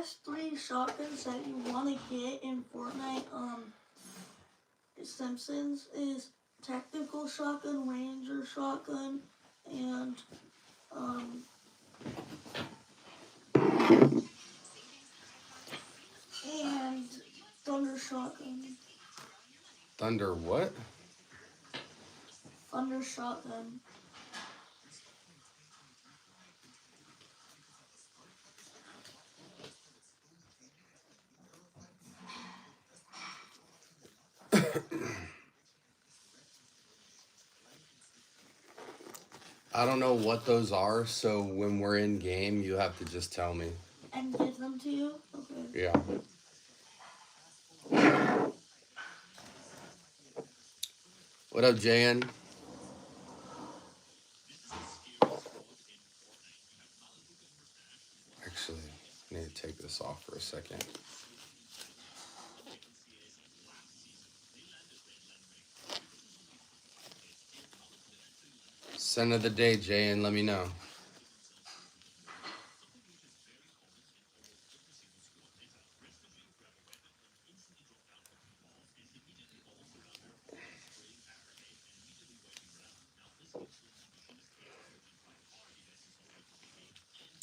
best 3 shotguns that you want to get in Fortnite, Simpsons, is tactical shotgun, ranger shotgun, and thunder shotgun. Thunder what? Thunder shotgun. I don't know what those are, so when we're in game, you have to just tell me. And give them to you? Okay. Yeah. What up, JN? Actually, I need to take this off for a second. Scent of the day, JN, let me know.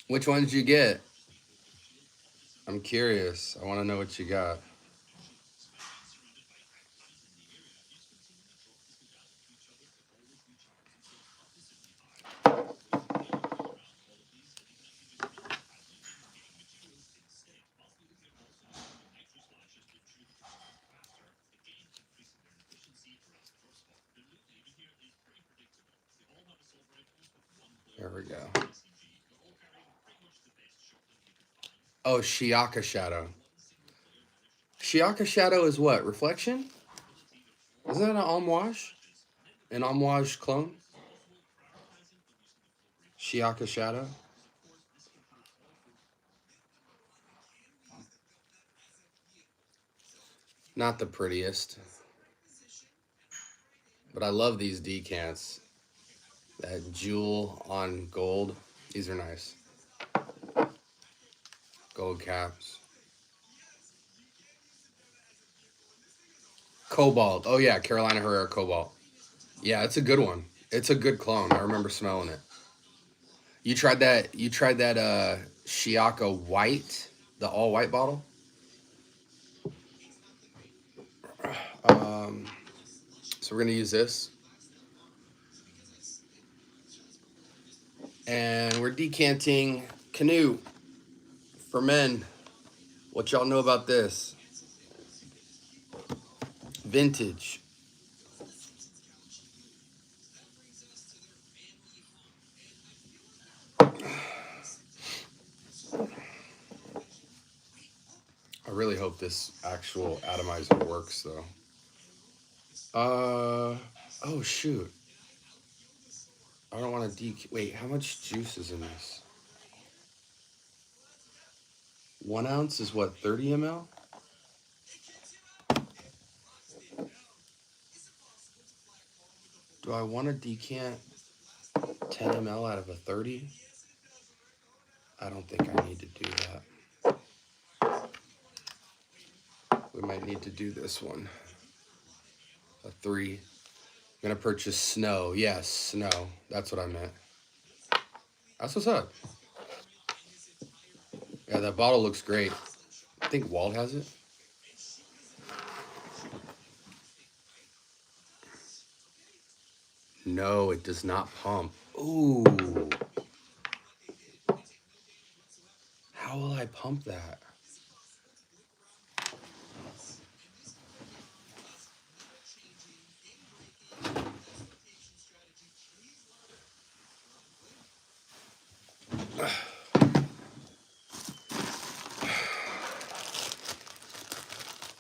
Which one did you get? I'm curious. I want to know what you got. There we go. Oh, Shiaka Shadow. Shiaka Shadow is what? Reflection? Isn't that an Omwage? An Omwage clone? Shiaka Shadow? Not the prettiest. But I love these decants. That jewel on gold. These are nice. Gold caps. Cobalt. Oh yeah, Carolina Herrera Cobalt. Yeah, it's a good one. It's a good clone. I remember smelling it. You tried that Shiaka white, the all white bottle? So we're gonna use this. And we're decanting Canoe for men. What y'all know about this? Vintage. I really hope this actual atomizer works though. Oh shoot. I don't want to wait, how much juice is in this? 1 ounce is what, 30 ml? Do I want to decant 10 ml out of a 30? I don't think I need to do that. We might need to do this one. A 3. I'm going to purchase Snow. Yes, Snow. That's what I meant. That's what's up. Yeah, that bottle looks great. I think Walt has it. No, it does not pump. Ooh. How will I pump that?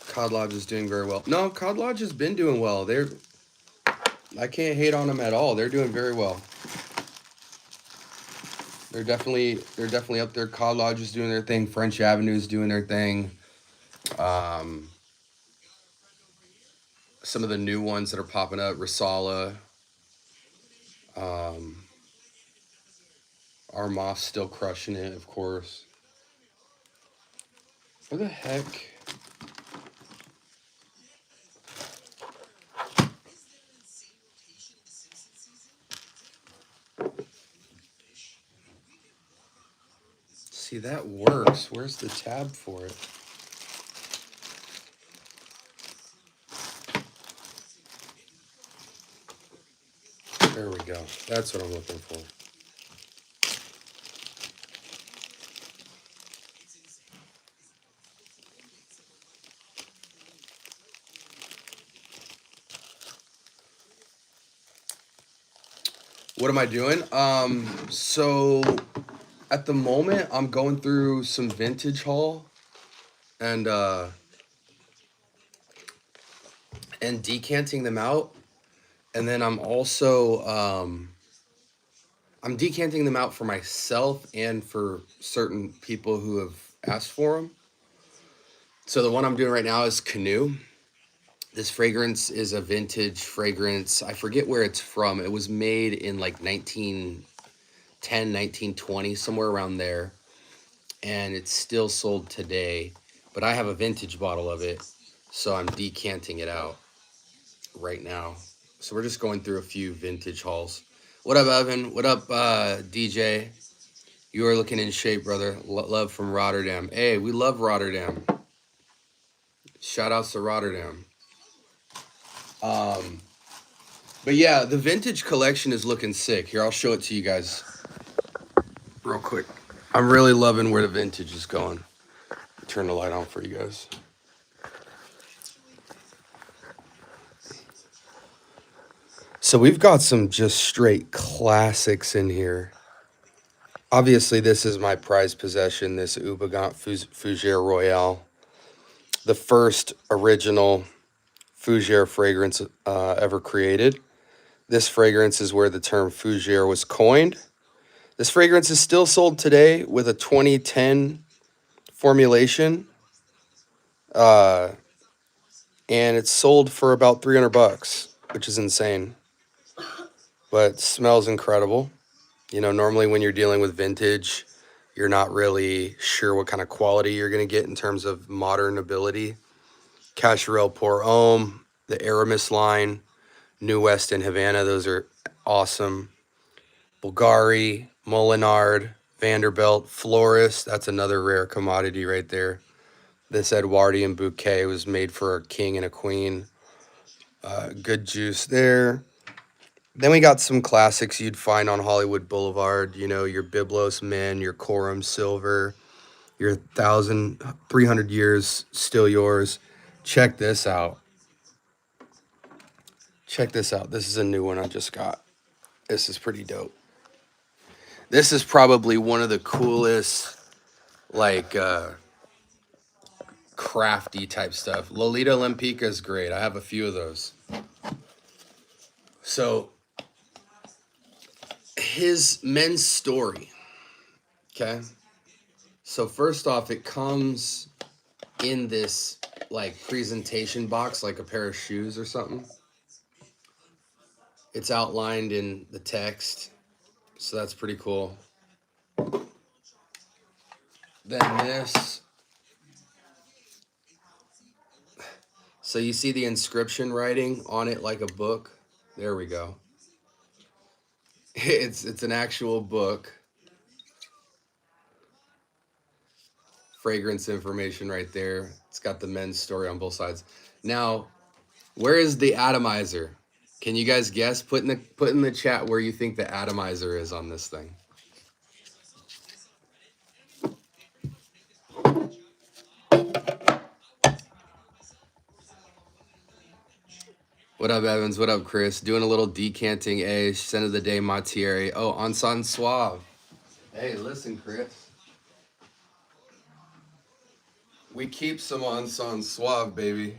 Cod Lodge is doing very well. No, Cod Lodge has been doing well. I can't hate on them at all. They're doing very well. They're definitely up there. Cod Lodge is doing their thing. French Avenue is doing their thing. Some of the new ones that are popping up, Risala. Armoff's still crushing it, of course. Where the heck? See, that works. Where's the tab for it? There we go. That's what I'm looking for. What am I doing? So at the moment I'm going through some vintage haul and decanting them out. And then I'm also I'm decanting them out for myself and for certain people who have asked for them. So the one I'm doing right now is Canoe. This fragrance is a vintage fragrance. I forget where it's from. It was made in like 1910, 1920, somewhere around there. And it's still sold today. But I have a vintage bottle of it, so I'm decanting it out right now. So we're just going through a few vintage hauls. What up, Evan? What up, DJ? You are looking in shape, brother. Love from Rotterdam. Hey, we love Rotterdam. Shout outs to Rotterdam. But yeah, the vintage collection is looking sick. Here, I'll show it to you guys real quick. I'm really loving where the vintage is going. Turn the light on for you guys. So we've got some just straight classics in here. Obviously, this is my prized possession, this Ubagant Fougere Royale. The first original Fougere fragrance ever created. This fragrance is where the term Fougere was coined. This fragrance is still sold today with a 2010 formulation. And it's sold for about $300, which is insane. But it smells incredible. You know, normally when you're dealing with vintage, you're not really sure what kind of quality you're going to get in terms of modern ability. Cacharel Pour Homme, the Aramis line, New West and Havana, those are awesome. Bulgari, Molinard, Vanderbilt, Florist, that's another rare commodity right there. This Edwardian bouquet was made for a king and a queen. Good juice there. Then we got some classics you'd find on Hollywood Boulevard. You know, your Byblos Men, your Coram Silver, your 300 years still yours. Check this out. Check this out. This is a new one I just got. This is pretty dope. This is probably one of the coolest, like, crafty type stuff. Lolita Olympica is great. I have a few of those. So, his men's story. Okay. So first off, it comes in this like presentation box, like a pair of shoes or something. It's outlined in the text, so that's pretty cool. Then this. So you see the inscription writing on it like a book. There we go. It's an actual book. Fragrance information right there. It's got the men's story on both sides. Now, where is the atomizer? Can you guys guess? Put in the chat where you think the atomizer is on this thing. What up, Evans? What up, Chris? Doing a little decanting. A scent of the day, Matieri. Oh, Ensan Suave. Hey, listen, Chris. We keep some Ensan Suave, baby.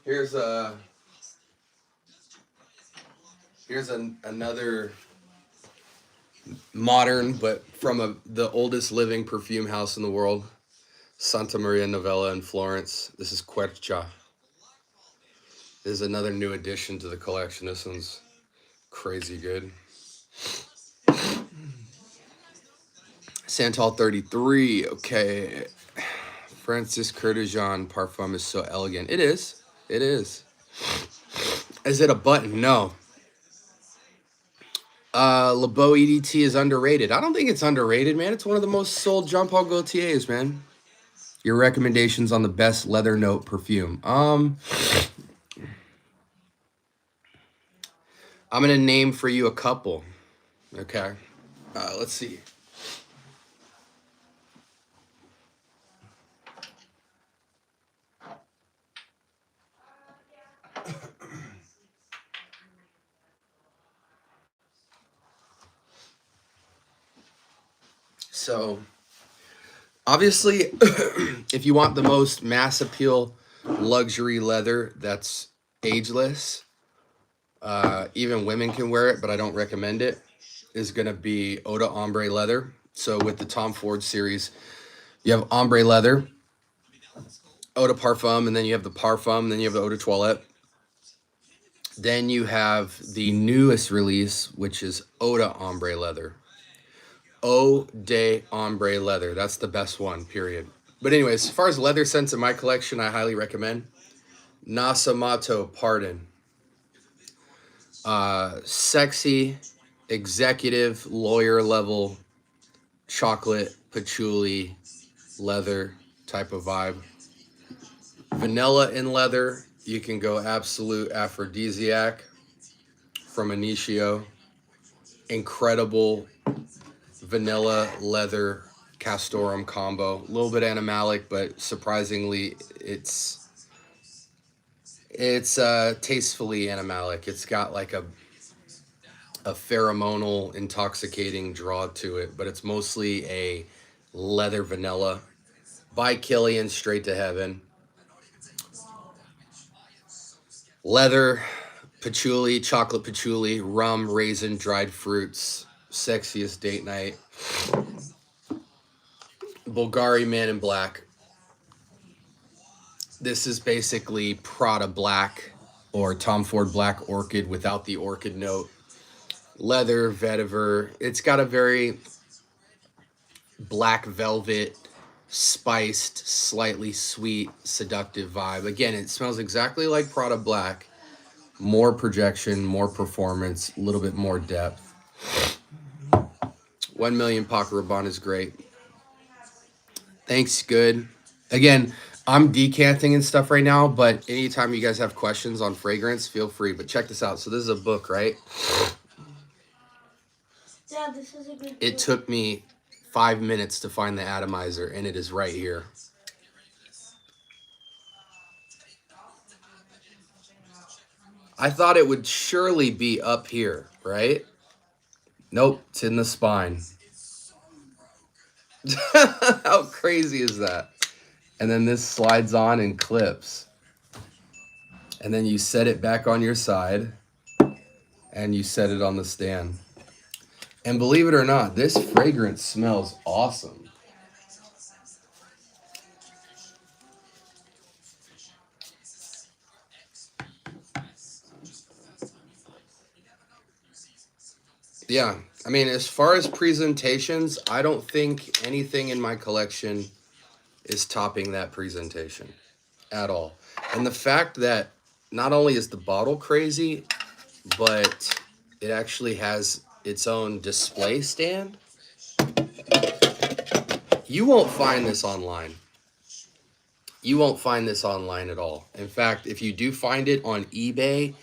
Here's another modern, but from the oldest living perfume house in the world, Santa Maria Novella in Florence. This is Quercia. This is another new addition to the collection. This one's crazy good. Santal 33. Okay. Francis Curtijan Parfum is so elegant. It is. It is. Is it a button? No. LeBeau EDT is underrated. I don't think it's underrated, man. It's one of the most sold Jean Paul Gaultiers, man. Your recommendations on the best leather note perfume. I'm gonna name for you a couple. Okay. Let's see. So, obviously, if you want the most mass appeal luxury leather that's ageless, even women can wear it, but I don't recommend it, is going to be Eau de Ombre leather. So with the Tom Ford series, you have Ombre leather, Eau de Parfum, and then you have the Parfum, and then you have the Eau de Toilette. Then you have the newest release, which is Eau de Ombre leather. Eau de Ombre leather. That's the best one, period. But anyways, as far as leather scents in my collection, I highly recommend Nasamato Pardon. Sexy, executive, lawyer level, chocolate, patchouli, leather type of vibe. Vanilla in leather, you can go absolute aphrodisiac from Initio. Incredible vanilla leather castorum combo. A little bit animalic, but surprisingly, it's tastefully animalic. It's got like a pheromonal, intoxicating draw to it, but it's mostly a leather vanilla. By Killian, straight to heaven. Leather, patchouli, chocolate patchouli, rum, raisin, dried fruits, sexiest date night. Bulgari Man in Black. This is basically Prada Black or Tom Ford Black Orchid without the orchid note. Leather, vetiver. It's got a very black velvet, spiced, slightly sweet, seductive vibe. Again, it smells exactly like Prada Black. More projection, more performance, a little bit more depth. 1 million Paco Rabanne is great. Thanks, good. Again, I'm decanting and stuff right now, but anytime you guys have questions on fragrance, feel free. But check this out. So this is a book, right? Yeah, this is a good It took me 5 minutes to find the atomizer, and it is right here. I thought it would surely be up here, right? Nope, it's in the spine. How crazy is that? And then this slides on and clips. And then you set it back on your side, and you set it on the stand. And believe it or not, this fragrance smells awesome. Yeah, I mean, as far as presentations, I don't think anything in my collection is topping that presentation at all. And the fact that not only is the bottle crazy, but it actually has its own display stand. You won't find this online. You won't find this online at all. In fact, if you do find it on eBay,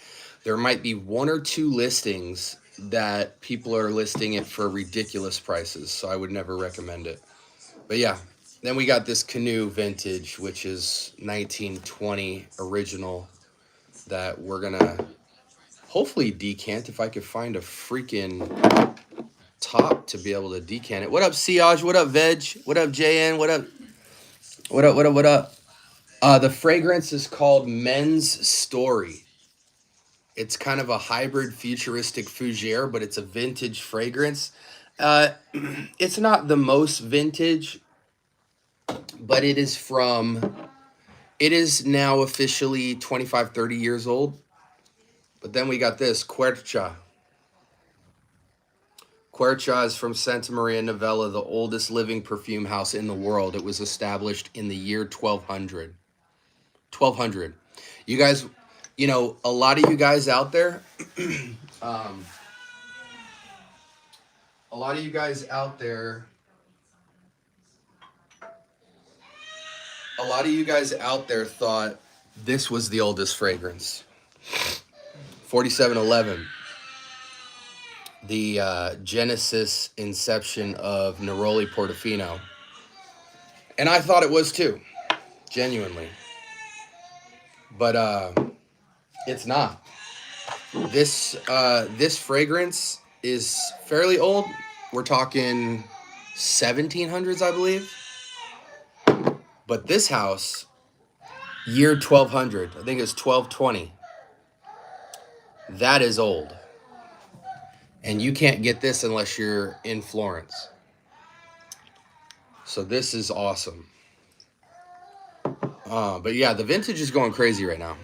there might be 1 or 2 listings that people are listing it for ridiculous prices. So I would never recommend it. But yeah, then we got this Canoe vintage, which is 1920 original that we're going to hopefully decant if I could find a freaking top to be able to decant it. What up, Siaj? What up, Veg? What up, JN? What up? What up, what up, what up? The fragrance is called Men's Story. It's kind of a hybrid futuristic fougere, but it's a vintage fragrance. It's not the most vintage, but it is now officially 25, 30 years old. But then we got this, Quercha. Quercia is from Santa Maria Novella, the oldest living perfume house in the world. It was established in the year 1200. 1200. You guys, you know, a lot of you guys out there, um, a lot of you guys out there, thought this was the oldest fragrance. 4711. The genesis inception of Neroli Portofino. And I thought it was too, genuinely. But it's not. This fragrance is fairly old. We're talking 1700s, I believe. But this house, year 1200, I think it's 1220. That is old. And you can't get this unless you're in Florence. So this is awesome. But yeah, the vintage is going crazy right now.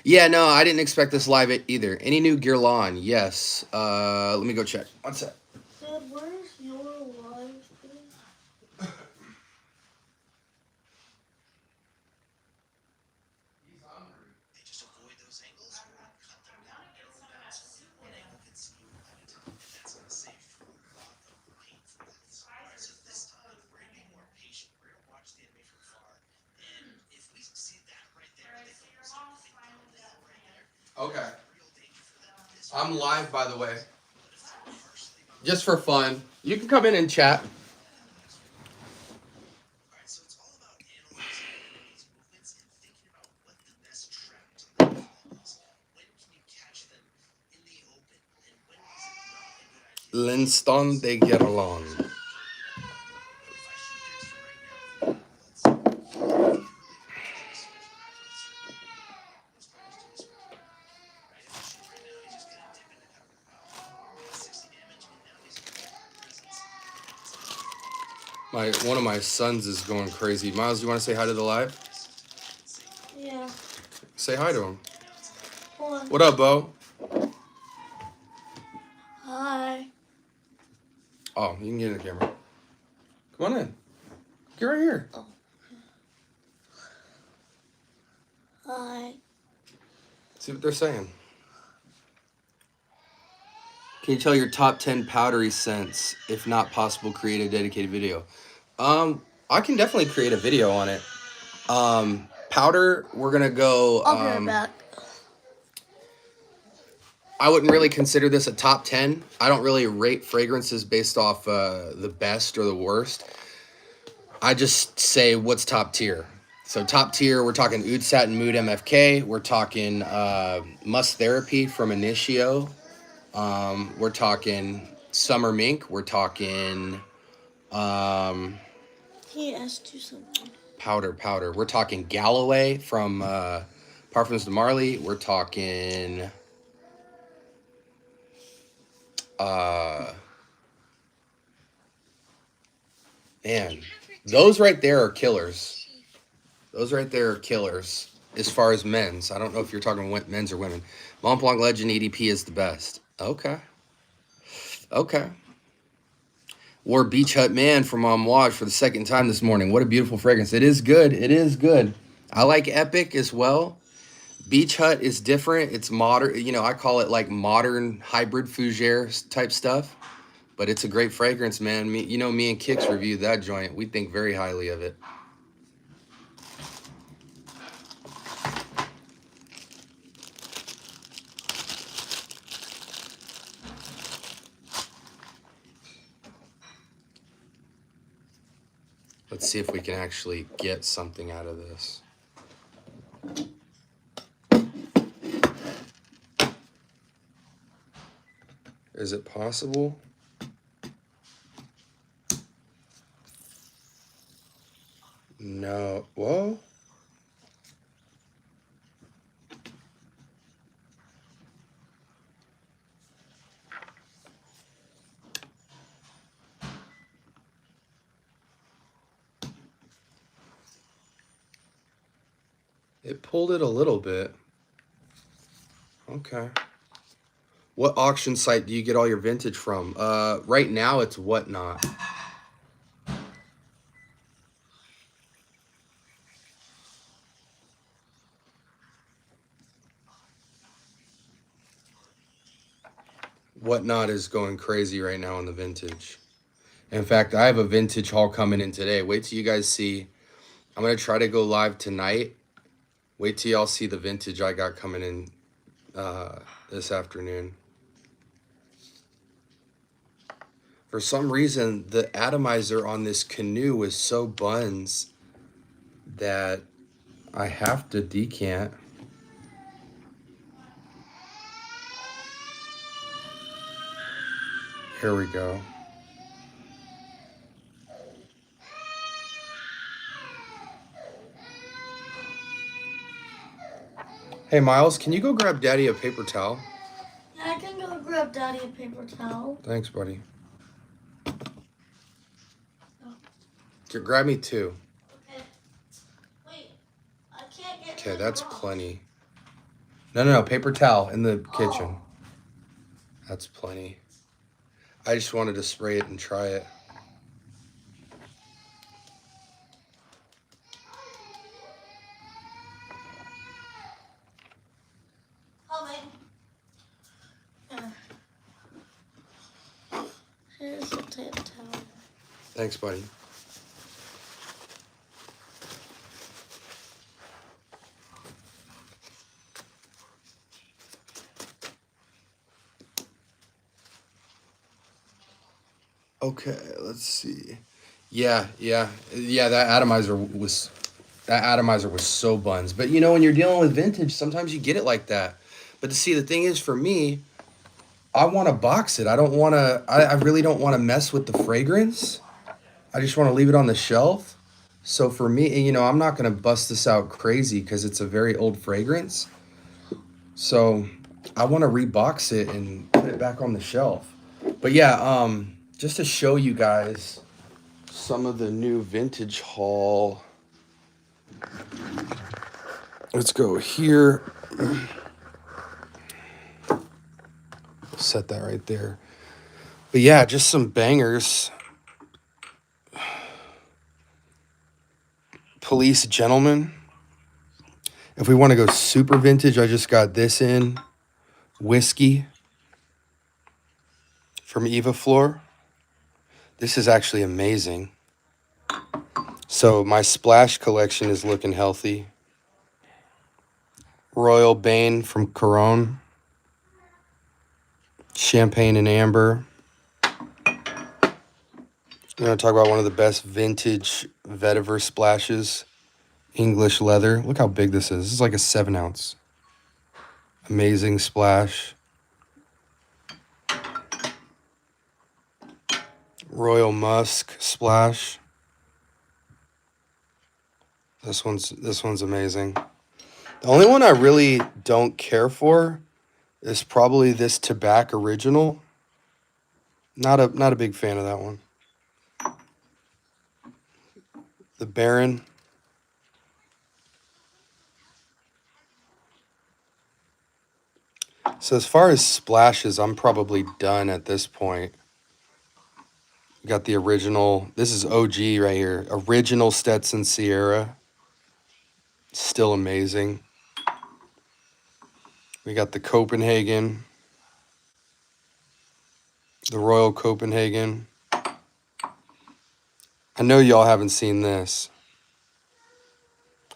Yeah, no, I didn't expect this live either. Any new Guerlain? Yes. Let me go check. One sec. Dad, where's your live thing? He's hungry. They just avoid those angles, cut them down, arrow bounce. One angle can see you at a time, and that's gonna save you a lot of painful deaths. Alright, so this time we're gonna be more patient. We're gonna watch the enemy from far, and if we see that right there, they go something down the hill right there. Okay. Real danger for them. I'm live, by the way. Just for fun. You can come in and chat. So it's all about analyzing these movements and thinking about what the best trap to them is. When can you catch them in the open, and when is it not a good idea? L'instant de Guerlain. One of my sons is going crazy. Miles, you want to say hi to the live? Yeah. Say hi to him. Hold on. What up, Bo? Hi. Oh, you can get in the camera. Come on in. Get right here. Oh. Hi. See what they're saying. Can you tell your top 10 powdery scents? If not possible, create a dedicated video. I can definitely create a video on it. Powder, we're gonna go. I'll be right back. I wouldn't really consider this a top 10. I don't really rate fragrances based off the best or the worst. I just say what's top tier. So top tier, we're talking Oud Satin Mood MFK. We're talking Must Therapy from Initio. We're talking Summer Mink. We're talking He asked you something. Powder. We're talking Galloway from Parfums de Marly. We're talking man, those right there are killers. Those right there are killers as far as men's. I don't know if you're talking men's or women. Mont Blanc Legend EDP is the best. Okay. Wore Beach Hut Man from Amouage for the second time this morning. What a beautiful fragrance. It is good. I like Epic as well. Beach Hut is different. It's modern. You know, I call it like modern hybrid fougere type stuff. But it's a great fragrance, man. Me and Kix reviewed that joint. We think very highly of it. Let's see if we can actually get something out of this. Is it possible? No. Whoa. It pulled it a little bit. Okay. What auction site do you get all your vintage from? Right now it's Whatnot. Whatnot is going crazy right now on the vintage. In fact, I have a vintage haul coming in today. Wait till you guys see. I'm going to try to go live tonight. Wait till y'all see the vintage I got coming in this afternoon. For some reason, the atomizer on this canoe is so buns that I have to decant. Here we go. Hey, Miles, can you go grab Daddy a paper towel? Yeah, I can go grab Daddy a paper towel. Thanks, buddy. Oh. Grab me two. Okay. Wait, I can't get. Okay, that's plenty. No, paper towel in the kitchen. That's plenty. I just wanted to spray it and try it. Here's a paper towel. Thanks, buddy. Okay, let's see. Yeah, that atomizer was so buns. But you know, when you're dealing with vintage, sometimes you get it like that. But see, the thing is, for me, I want to box it. I really don't want to mess with the fragrance. I just want to leave it on the shelf. So for me, you know, I'm not going to bust this out crazy because it's a very old fragrance. So I want to rebox it and put it back on the shelf. But yeah, just to show you guys some of the new vintage haul. Let's go here. Set that right there. But yeah, just some bangers. Police Gentleman. If we want to go super vintage, I just got this in. Whiskey from Eva Floor. This is actually amazing. So my splash collection is looking healthy. Royal Bane from Corone. Champagne and Amber. I'm going to talk about one of the best vintage vetiver splashes. English leather. Look how big this is. This is like a 7-ounce. Amazing splash. Royal Musk splash. This one's amazing. The only one I really don't care for is probably this Tobacco Original. Not a big fan of that one. The Baron. So as far as splashes, I'm probably done at this point. We got the original. This is OG right here. Original Stetson Sierra. Still amazing. We got the Copenhagen. The Royal Copenhagen. I know y'all haven't seen this.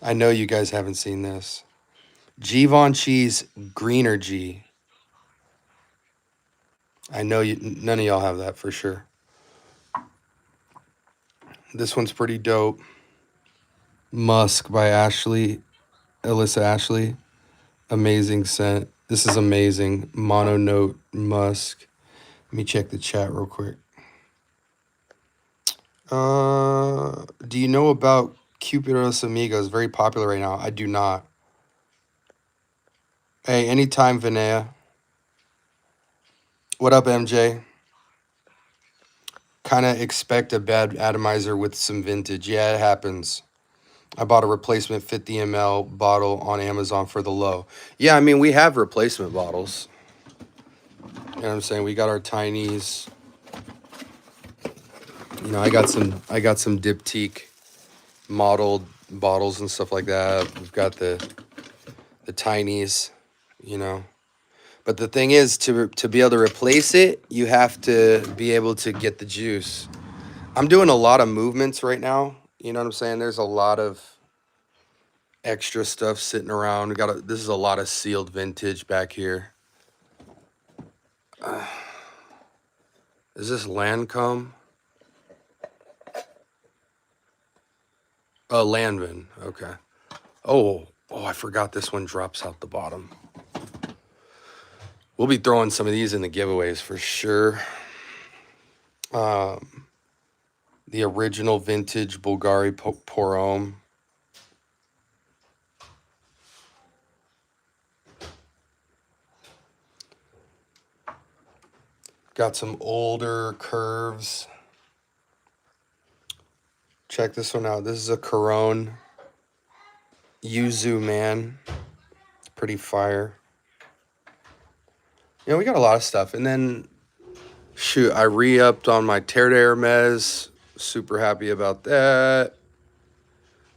I know you guys haven't seen this. Givenchy's Greener G. I know none of y'all have that for sure. This one's pretty dope. Musk by Alyssa Ashley. Amazing scent. This is amazing. Mono note musk. Let me check the chat real quick. Do you know about Cupidos Amigos? Very popular right now. I do not. Hey, anytime, Vinaya. What up, MJ? Kind of expect a bad atomizer with some vintage. Yeah, it happens. I bought a replacement 50 ml bottle on Amazon for the low. Yeah, I mean, we have replacement bottles. know what I'm saying? We got our tinies. You know, I got some diptyque modeled bottles and stuff like that. We've got the tinies, you know. But the thing is, to be able to replace it, you have to be able to get the juice. I'm doing a lot of movements right now. You know what I'm saying? There's a lot of extra stuff sitting around. This is a lot of sealed vintage back here. Is this Lancome? Oh, Lanvin. Okay. Oh, I forgot this one drops out the bottom. We'll be throwing some of these in the giveaways for sure. The original vintage Bulgari Porom. Got some older curves. Check this one out. This is a Corone Yuzu Man. It's pretty fire. You know, we got a lot of stuff. And then, shoot, I re-upped on my Terre d'Hermes. Super happy about that.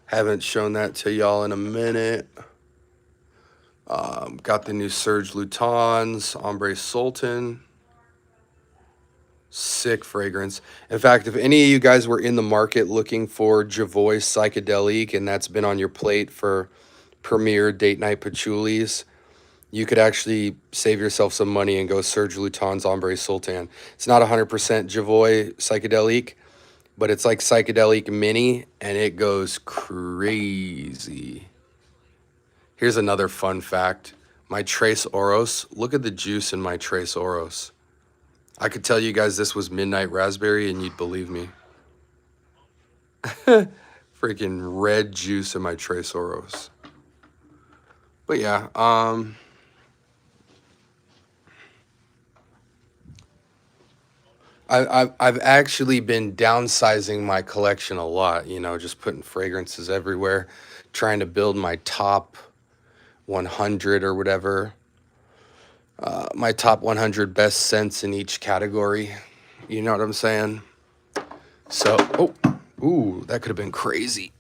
Haven't shown that to y'all in a minute. Got the new Serge Lutens, Ombre Sultan. Sick fragrance. In fact, if any of you guys were in the market looking for Javoy Psychedelic and that's been on your plate for Premier Date Night Patchoulis, you could actually save yourself some money and go Serge Lutens Ombre Sultan. It's not 100% Javoy Psychedelic, but it's like Psychedelic Mini, and it goes crazy. Here's another fun fact. My Trace Oros, look at the juice in my Trace Oros. I could tell you guys this was Midnight Raspberry and you'd believe me. Freaking red juice in my Trace Oros. But yeah, I've actually been downsizing my collection a lot, you know, just putting fragrances everywhere, trying to build my top 100 or whatever. My top 100 best scents in each category. You know what I'm saying? So, ooh, that could have been crazy.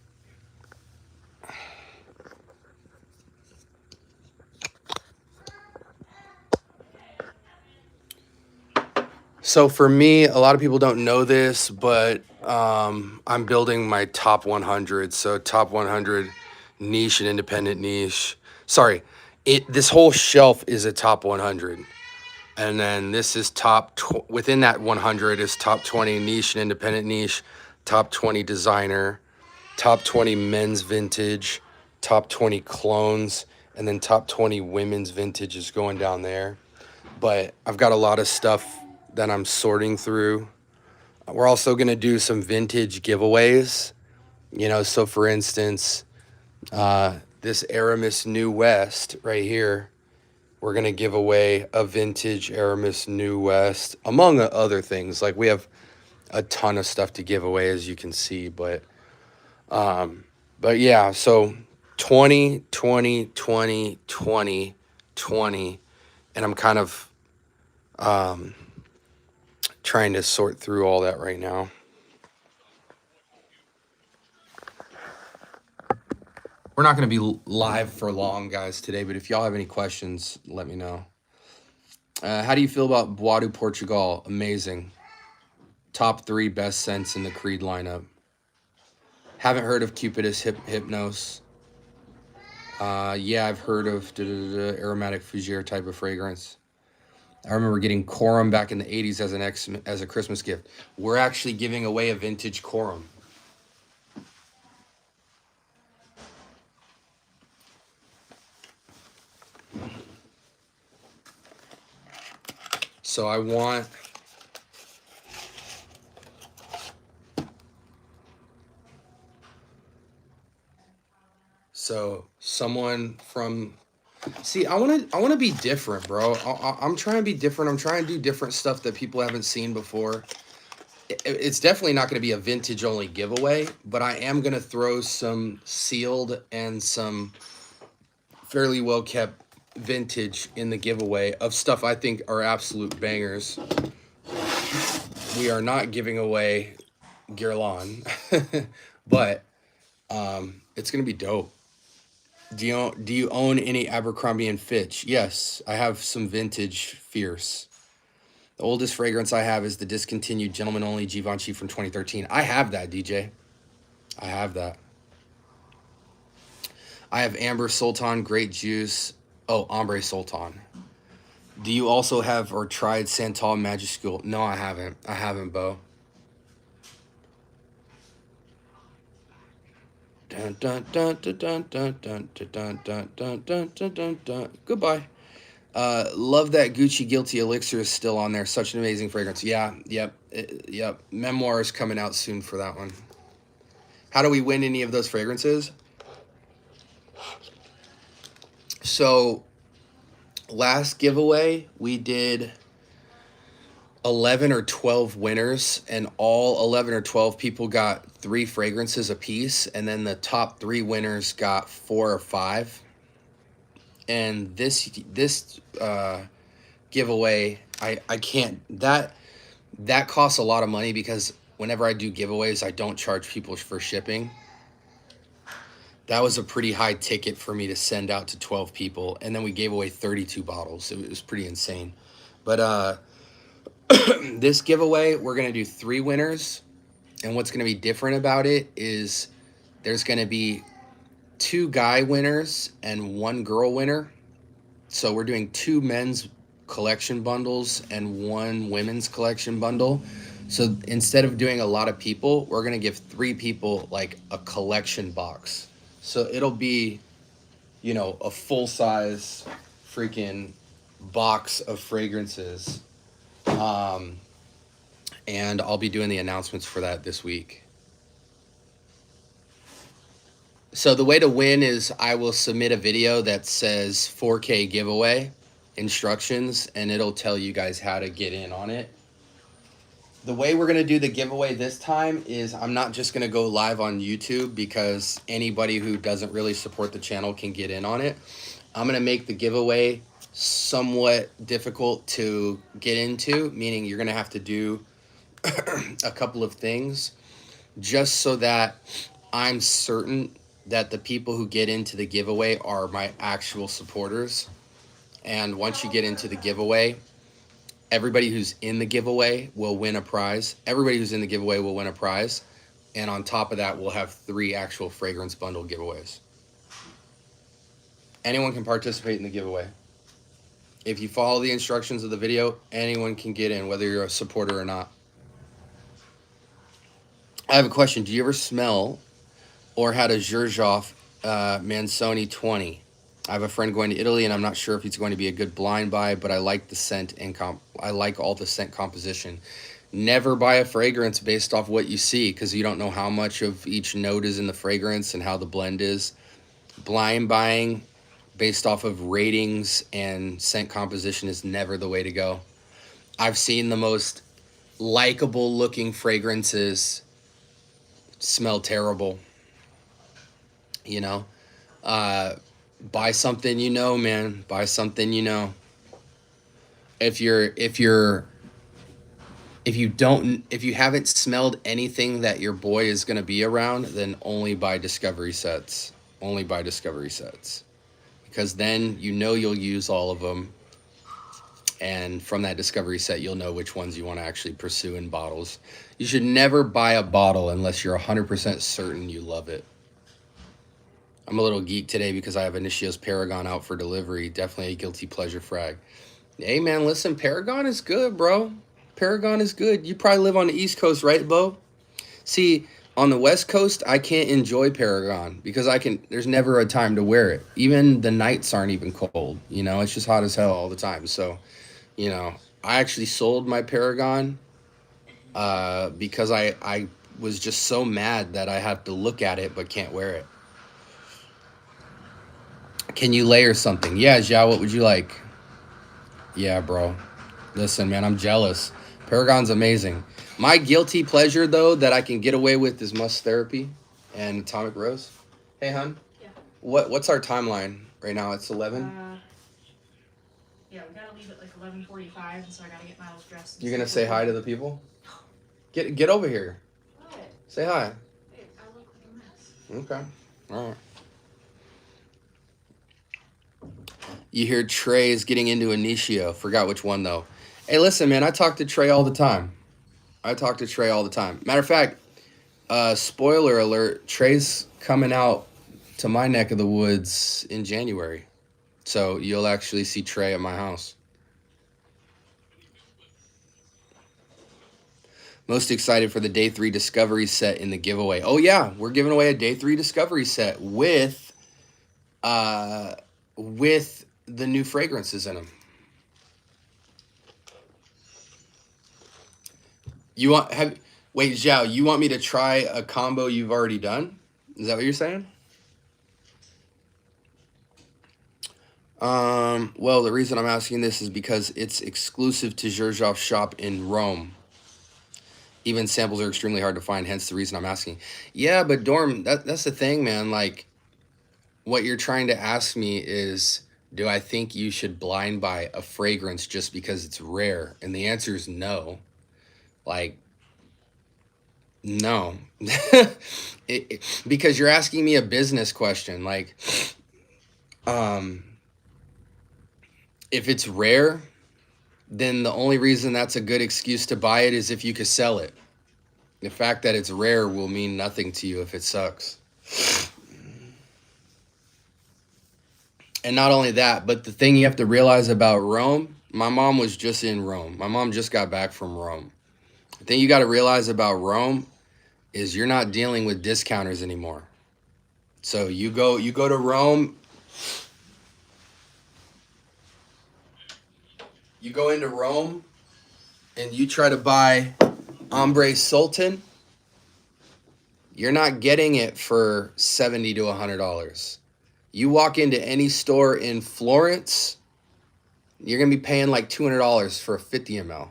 So for me, a lot of people don't know this, but I'm building my top 100. So top 100 niche and independent niche. Sorry, this whole shelf is a top 100. And then this is within that 100 is top 20 niche and independent niche, top 20 designer, top 20 men's vintage, top 20 clones, and then top 20 women's vintage is going down there. But I've got a lot of stuff that I'm sorting through. We're also going to do some vintage giveaways. You know, so for instance, this Aramis New West right here, we're going to give away a vintage Aramis New West, among other things. Like, we have a ton of stuff to give away, as you can see. But yeah, so 20, 20, 20, 20, 20. And I'm kind of trying to sort through all that right now. We're not going to be live for long, guys, today, but if y'all have any questions, let me know. How do you feel about Bois du Portugal? Amazing. Top 3 best scents in the Creed lineup. Haven't heard of Cupidus Hypnos. Yeah, I've heard of aromatic fougere type of fragrance. I remember getting Corum back in the 80s as a Christmas gift. We're actually giving away a vintage Corum. So I want... So someone from... See, I want to be different, bro. I'm trying to be different. I'm trying to do different stuff that people haven't seen before. It's definitely not going to be a vintage only giveaway, but I am going to throw some sealed and some fairly well kept vintage in the giveaway of stuff I think are absolute bangers. We are not giving away Guerlain, but it's gonna be dope. Do you own any Abercrombie and Fitch? Yes, I have some vintage Fierce. The oldest fragrance I have is the discontinued Gentleman Only Givenchy from 2013. I have that, DJ. I have that. I have Amber Sultan, Great Juice. Oh, Ombre Sultan. Do you also have or tried Santal Magic School? No, I haven't. I haven't, Bo. Dun, dun, dun, dun, dun, dun, dun, dun, dun, dun, dun, dun, dun, dun. Goodbye. Love that Gucci Guilty Elixir is still on there. Such an amazing fragrance. Yeah, yep, yep. Memoir is coming out soon for that one. How do we win any of those fragrances? So, last giveaway, we did 11 or 12 winners, and all 11 or 12 people got 3 fragrances apiece, and then the top 3 winners got 4 or 5. And this giveaway, I can't, that costs a lot of money because whenever I do giveaways, I don't charge people for shipping. That was a pretty high ticket for me to send out to 12 people, and then we gave away 32 bottles. It was pretty insane. But this giveaway, we're going to do 3 winners, and what's going to be different about it is there's going to be 2 guy winners and 1 girl winner. So we're doing 2 men's collection bundles and 1 women's collection bundle. So instead of doing a lot of people, we're going to give 3 people like a collection box. So it'll be, you know, a full-size freaking box of fragrances. And I'll be doing the announcements for that this week. So the way to win is I will submit a video that says 4K giveaway instructions, and it'll tell you guys how to get in on it. The way we're going to do the giveaway this time is I'm not just going to go live on YouTube because anybody who doesn't really support the channel can get in on it. I'm going to make the giveaway somewhat difficult to get into, meaning you're going to have to do a couple of things just so that I'm certain that the people who get into the giveaway are my actual supporters. And once you get into the giveaway, everybody who's in the giveaway will win a prize. Everybody who's in the giveaway will win a prize. And on top of that, we'll have 3 actual fragrance bundle giveaways. Anyone can participate in the giveaway. If you follow the instructions of the video, anyone can get in, whether you're a supporter or not. I have a question. Do you ever smell or had a Xerjoff Manzoni 20? I have a friend going to Italy, and I'm not sure if it's going to be a good blind buy, but I like the scent and I like all the scent composition. Never buy a fragrance based off what you see because you don't know how much of each note is in the fragrance and how the blend is. Blind buying based off of ratings and scent composition is never the way to go. I've seen the most likable looking fragrances smell terrible. You know, buy something you know, man. Buy something you know. If you haven't smelled anything that your boy is gonna be around, then only buy discovery sets. Only buy discovery sets, because then you know you'll use all of them, and from that discovery set you'll know which ones you want to actually pursue in bottles. You should never buy a bottle unless you're 100% certain you love it. I'm a little geek today because I have Initio's Paragon out for delivery. Definitely a guilty pleasure frag. Hey, man, listen, Paragon is good, bro. Paragon is good. You probably live on the East Coast, right, Bo? See, on the West Coast, I can't enjoy Paragon because there's never a time to wear it. Even the nights aren't even cold. You know, it's just hot as hell all the time. So, you know, I actually sold my Paragon because I was just so mad that I have to look at it but can't wear it. Can you layer something? Yeah, Zhao, what would you like? Yeah, bro. Listen, man, I'm jealous. Paragon's amazing. My guilty pleasure, though, that I can get away with is Must Therapy and Atomic Rose. Hey, hon. Yeah. What's our timeline right now? It's 11? Yeah, we gotta leave at like 11:45, so I gotta get Miles dressed. You gonna say hi to the people? Get over here. What? Say hi. Hey, I look like a mess. Okay. All right. You hear Trey is getting into Initio. Forgot which one though. Hey, listen, man. I talk to Trey all the time. Matter of fact, spoiler alert: Trey's coming out to my neck of the woods in January, so you'll actually see Trey at my house. Most excited for the Day 3 Discovery set in the giveaway. Oh, yeah. We're giving away a Day 3 Discovery set with the new fragrances in them. Wait, Zhao, you want me to try a combo you've already done? Is that what you're saying? Well, the reason I'm asking this is because it's exclusive to Xerjov's shop in Rome. Even samples are extremely hard to find, hence the reason I'm asking. Yeah, but Dorm, that's the thing, man. Like, what you're trying to ask me is, do I think you should blind buy a fragrance just because it's rare? And the answer is no. Like, no. Because you're asking me a business question. Like, if it's rare, then the only reason that's a good excuse to buy it is if you could sell it. The fact that it's rare will mean nothing to you if it sucks. And not only that, but the thing you have to realize about Rome, my mom was just in Rome. My mom just got back from Rome. The thing you got to realize about Rome is you're not dealing with discounters anymore. So you go to Rome, you go into Rome and you try to buy Ombre Sultan, you're not getting it for $70 to $100. You walk into any store in Florence, you're going to be paying like $200 for a 50 ml.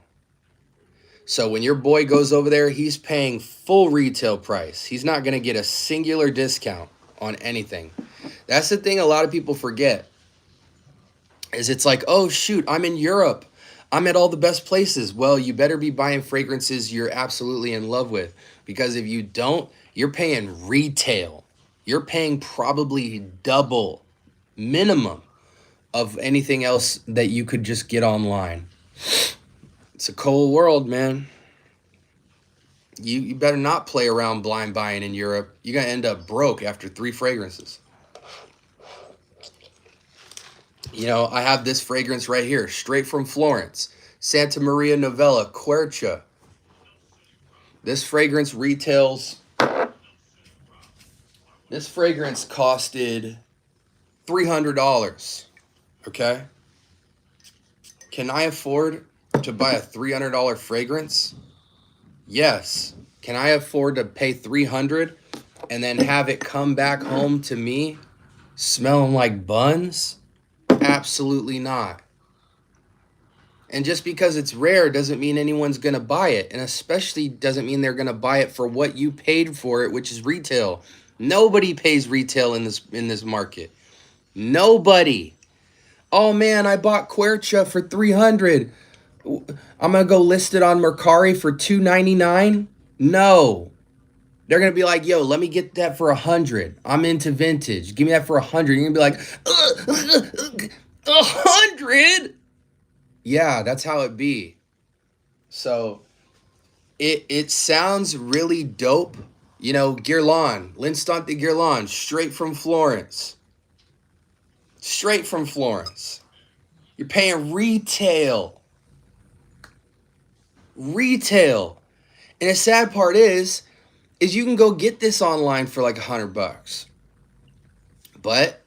So when your boy goes over there, he's paying full retail price. He's not going to get a singular discount on anything. That's the thing a lot of people forget. Is it's like, oh shoot, I'm in Europe. I'm at all the best places. Well, you better be buying fragrances you're absolutely in love with. Because if you don't, you're paying retail. You're paying probably double minimum of anything else that you could just get online. It's a cold world, man. You better not play around blind buying in Europe. You're going to end up broke after 3 fragrances. You know, I have this fragrance right here, straight from Florence. Santa Maria Novella, Quercia. This fragrance retails... This fragrance costed $300, okay? Can I afford to buy a $300 fragrance? Yes. Can I afford to pay $300 and then have it come back home to me smelling like buns? Absolutely not. And just because it's rare doesn't mean anyone's going to buy it. And especially doesn't mean they're going to buy it for what you paid for it, which is retail. Nobody pays retail in this market. Nobody. Oh man, I bought Quercia for $300. I'm going to go list it on Mercari for $299? No. They're going to be like, yo, let me get that for $100. I'm into vintage. Give me that for $100. You're going to be like, $100? Yeah, that's how it be. So it sounds really dope. You know, Guerlain, L'Instante Guerlain, straight from Florence. Straight from Florence. You're paying retail. Retail. And the sad part is you can go get this online for like $100. But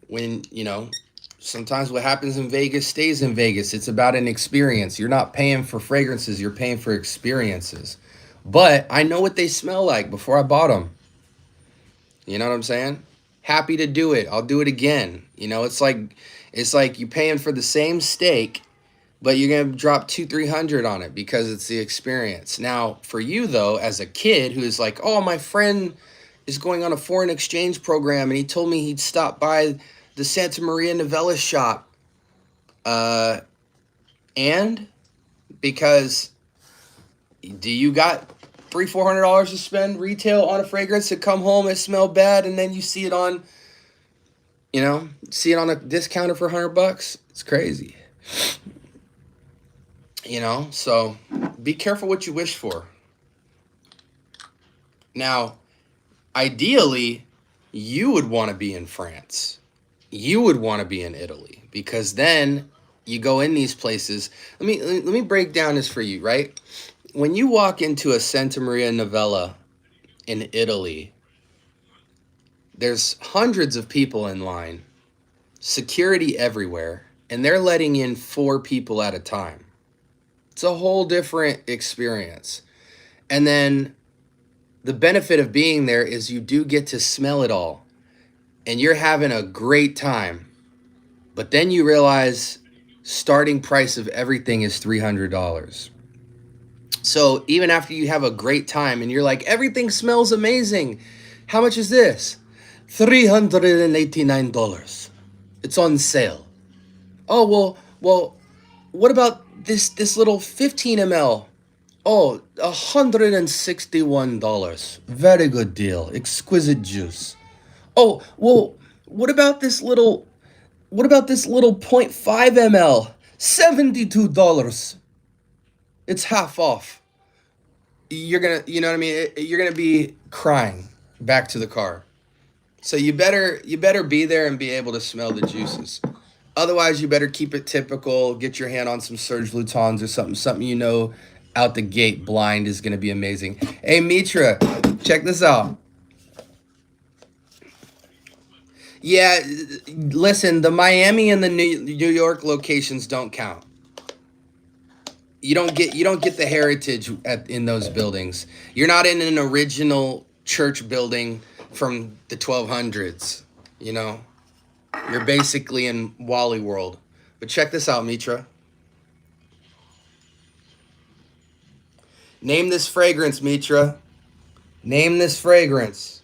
when, you know, sometimes what happens in Vegas stays in Vegas. It's about an experience. You're not paying for fragrances. You're paying for experiences. But I know what they smell like before I bought them. You know what I'm saying? Happy to do it. I'll do it again. You know, it's like you paying for the same steak, but you're going to drop $200-$300 on it because it's the experience. Now, for you, though, as a kid who's like, oh, my friend is going on a foreign exchange program, and he told me he'd stop by the Santa Maria Novella shop. And because do you got $300-$400 to spend retail on a fragrance to come home and smell bad, and then you see it on, see it on a discounter for $100? It's crazy. So be careful what you wish for. Now, ideally, you would want to be in France. You would want to be in Italy, because then you go in these places. Let me break down this for you, right? When you walk into a Santa Maria Novella in Italy, there's hundreds of people in line, security everywhere, and they're letting in 4 people at a time. It's a whole different experience. And then the benefit of being there is you do get to smell it all, and you're having a great time. But then you realize starting price of everything is $300. So even after you have a great time and you're like, everything smells amazing, how much is this? $389. It's on sale. Oh, well, what about this little 15 ml? Oh, $161. Very good deal. Exquisite juice. Oh, well, what about this little 0.5 ml? $72. It's half off. You're gonna, you know what I mean? You're gonna be crying back to the car. So you better be there and be able to smell the juices. Otherwise, you better keep it typical. Get your hand on some Serge Lutens or something out the gate blind is gonna be amazing. Hey Mitra, check this out. Yeah, listen, the Miami and the New York locations don't count. You don't get the heritage in those buildings. You're not in an original church building from the 1200s, You're basically in Wally World. But check this out, Mitra. Name this fragrance, Mitra. Name this fragrance.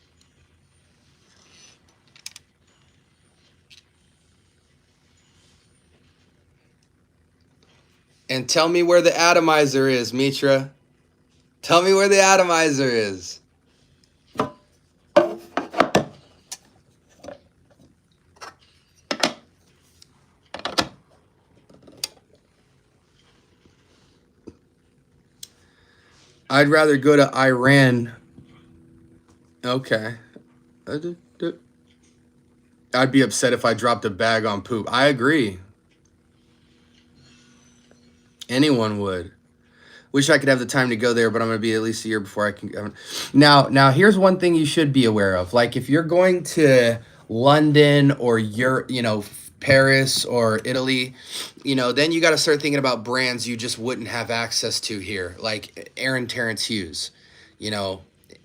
And tell me where the atomizer is, Mitra. Tell me where the atomizer is. I'd rather go to Iran. Okay. I'd be upset if I dropped a bag on poop. I agree. Anyone would. Wish I could have the time to go there, but I'm going to be at least a year before I can. Now, here's one thing you should be aware of. Like, if you're going to London or Paris or Italy, then you got to start thinking about brands you just wouldn't have access to here, like Aaron Terrence Hughes.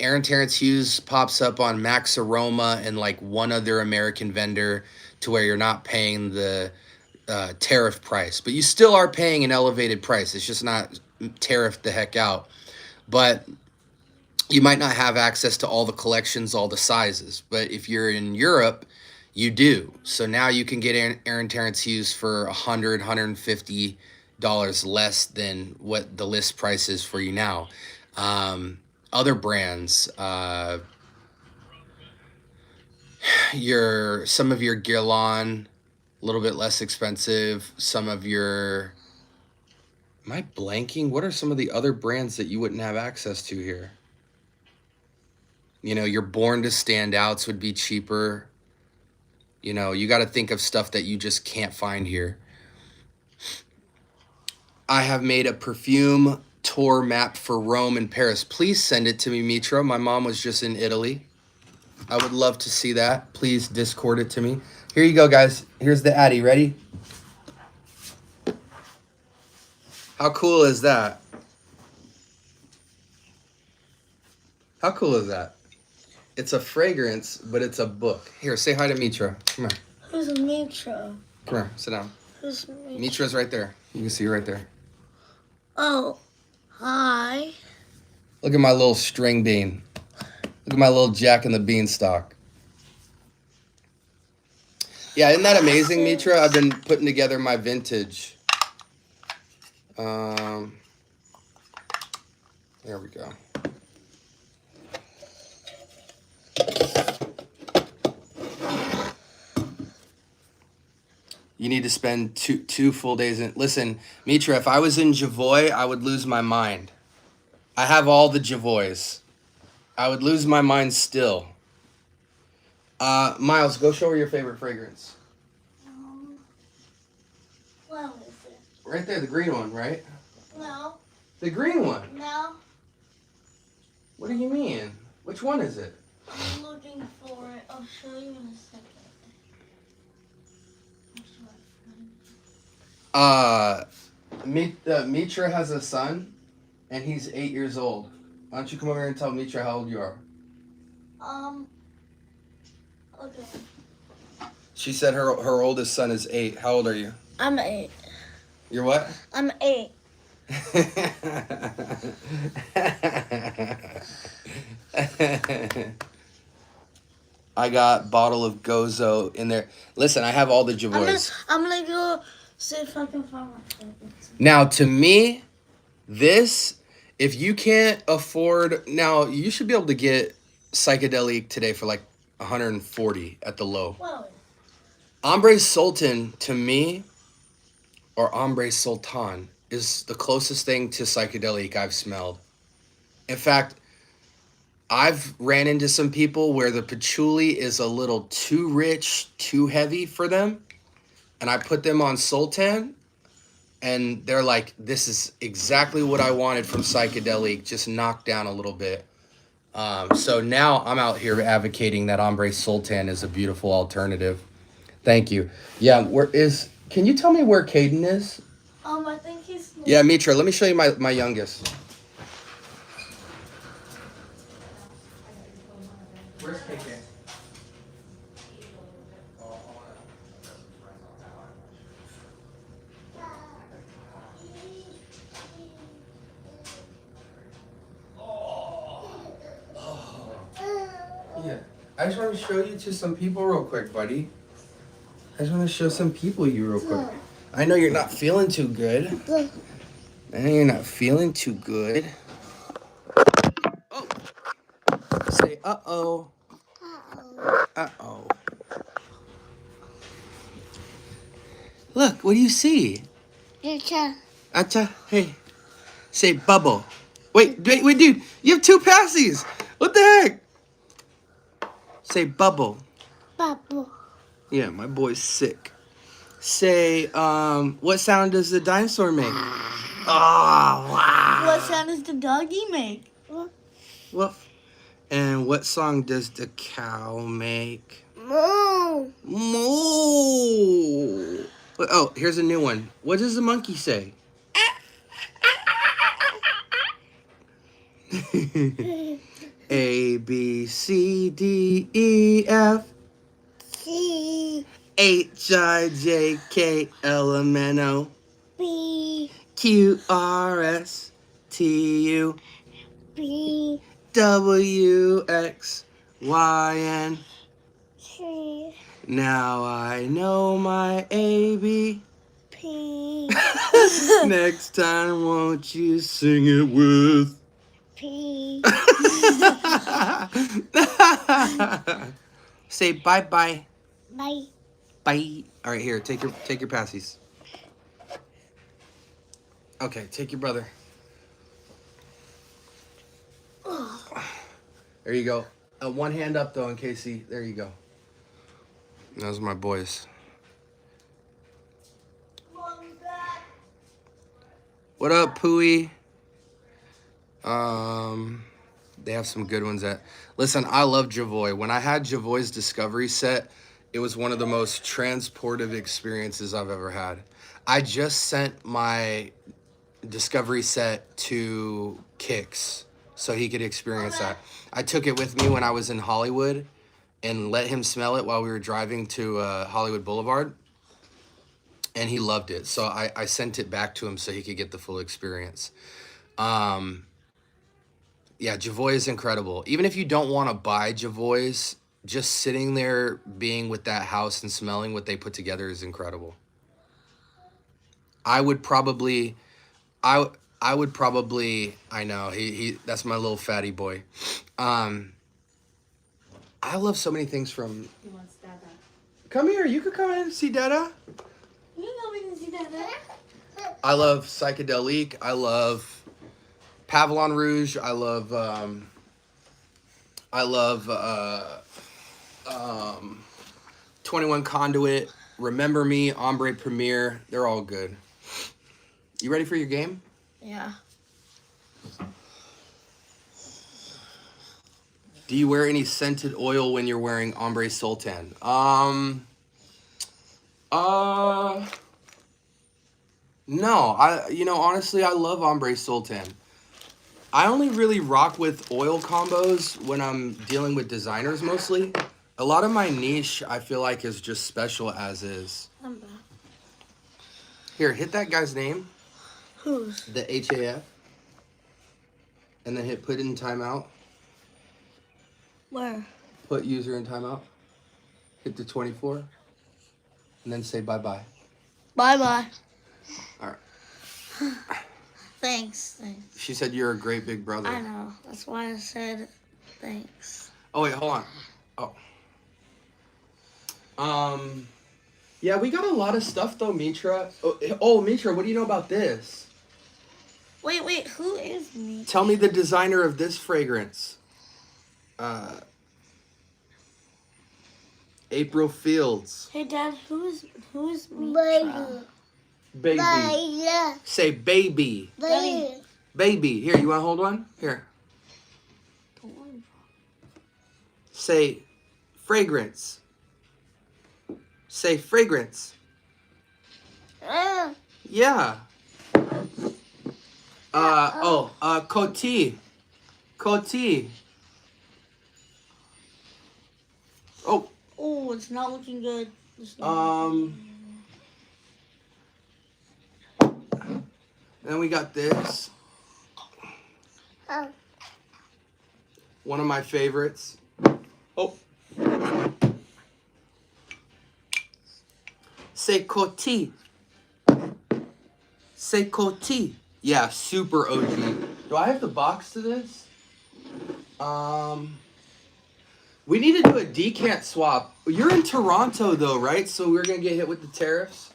Aaron Terrence Hughes pops up on Max Aroma and like one other American vendor, to where you're not paying the tariff price, but you still are paying an elevated price. It's just not tariffed the heck out. But you might not have access to all the collections, all the sizes. But if you're in Europe, you do. So now you can get Aaron Terrence Hughes for $100, $150 less than what the list price is for you now. Other brands, some of your Guerlain, a little bit less expensive. Some of your, am I blanking? What are some of the other brands that you wouldn't have access to here? Your Born to Stand Outs would be cheaper. You got to think of stuff that you just can't find here. I have made a perfume tour map for Rome and Paris. Please send it to me, Mitra. My mom was just in Italy. I would love to see that. Please Discord it to me. Here you go, guys. Here's the Addy. Ready? How cool is that? How cool is that? It's a fragrance, but it's a book. Here, say hi to Mitra. Come here. Who's Mitra? Come here. Sit down. Who's Mitra? Mitra's right there. You can see her right there. Oh, hi. Look at my little string bean. Look at my little Jack and the Beanstalk. Yeah, isn't that amazing, Mitra? I've been putting together my vintage. There we go. You need to spend two full days in. Listen, Mitra, if I was in Javoy, I would lose my mind. I have all the Javoys. I would lose my mind still. Miles, go show her your favorite fragrance. What is it? Right there, the green one, right? No. The green one. No. What do you mean? Which one is it? I'm looking for it. I'll show you in a second. Mitra has a son, and he's 8 years old. Why don't you come over here and tell Mitra how old you are? Okay. She said her oldest son is 8. How old are you? I'm 8. You're what? I'm 8. I got bottle of Gozo in there. Listen, I have all the Javoys. I'm gonna go see if I can find my favorites. Now, to me, this, if you can't afford, now you should be able to get psychedelic today for like 140 at the low. Well, Ombre Sultan, to me, or Ombre Sultan, is the closest thing to psychedelic I've smelled. In fact, I've ran into some people where the patchouli is a little too rich, too heavy for them. And I put them on Sultan, and they're like, this is exactly what I wanted from psychedelic, just knocked down a little bit. So now I'm out here advocating that Ombre Sultan is a beautiful alternative. Thank you. Yeah, can you tell me where Caden is? I think he's. Yeah, Mitra, let me show you my youngest. Where's KK? Yeah, I just want to show you to some people real quick, buddy. I just want to show some people you real quick. I know you're not feeling too good. I know you're not feeling too good. Oh. Say uh-oh. Uh-oh. Look, what do you see? Acha. Acha, hey. Say bubble. Wait, dude. You have 2 passies. What the heck? Say bubble. Bubble. Yeah, my boy's sick. Say, what sound does the dinosaur make? Oh, wow. What sound does the doggy make? Well, and what song does the cow make? Moo. Moo. Oh, here's a new one. What does the monkey say? A, B, C, D, E, F, C. H, I, J, K, L, M, N, O, B. Q, R, S, T, U, B. W, X, Y, and C. now I know my A, B. P. Next time, won't you sing it with P. Say bye-bye. Bye. Bye. All right, here, take your passies. Okay, take your brother. There you go. One hand up, though, in case he... There you go. Those are my boys. What up, Pooey? They have some good ones that... Listen, I love Javoy. When I had Javoy's Discovery set, it was one of the most transportive experiences I've ever had. I just sent my Discovery set to Kix so he could experience that. I took it with me when I was in Hollywood and let him smell it while we were driving to Hollywood Boulevard. And he loved it. So I sent it back to him so he could get the full experience. Yeah, Javoy is incredible. Even if you don't want to buy Javoy's, just sitting there being with that house and smelling what they put together is incredible. I would probably I know he that's my little fatty boy. I love so many things from. He wants Dada. Come here, you could come in and see Dada. You can come in and see that. I love Psychedelic. I love Pavillon Rouge. I love 21 Conduit, Remember Me, Ombre Premier. They're all good. You ready for your game? Yeah. Do you wear any scented oil when you're wearing Ombre Sultan? No. Honestly, I love Ombre Sultan. I only really rock with oil combos when I'm dealing with designers mostly. A lot of my niche, I feel like, is just special as is. I'm back. Here, hit that guy's name. Whose? The HAF. And then hit put in timeout. Where? Put user in timeout. Hit the 24. And then say bye-bye. Bye-bye. All right. Thanks. She said you're a great big brother. I know. That's why I said thanks. Oh, wait, hold on. Yeah, we got a lot of stuff, though, Mitra. Oh, Mitra, what do you know about this? Wait. Who is me? Tell me the designer of this fragrance. April Fields. Hey, Dad. Who is Mitra? Baby. Say baby. Daddy. Baby. Here, you want to hold one? Here. Say fragrance. Say fragrance. Yeah. Coty. Coty. Oh. Oh, it's not looking good. Then we got this. One of my favorites. Oh. Say Coty. Say Coty. Yeah, super OG. Do I have the box to this? We need to do a decant swap. You're in Toronto though, right? So we're gonna get hit with the tariffs.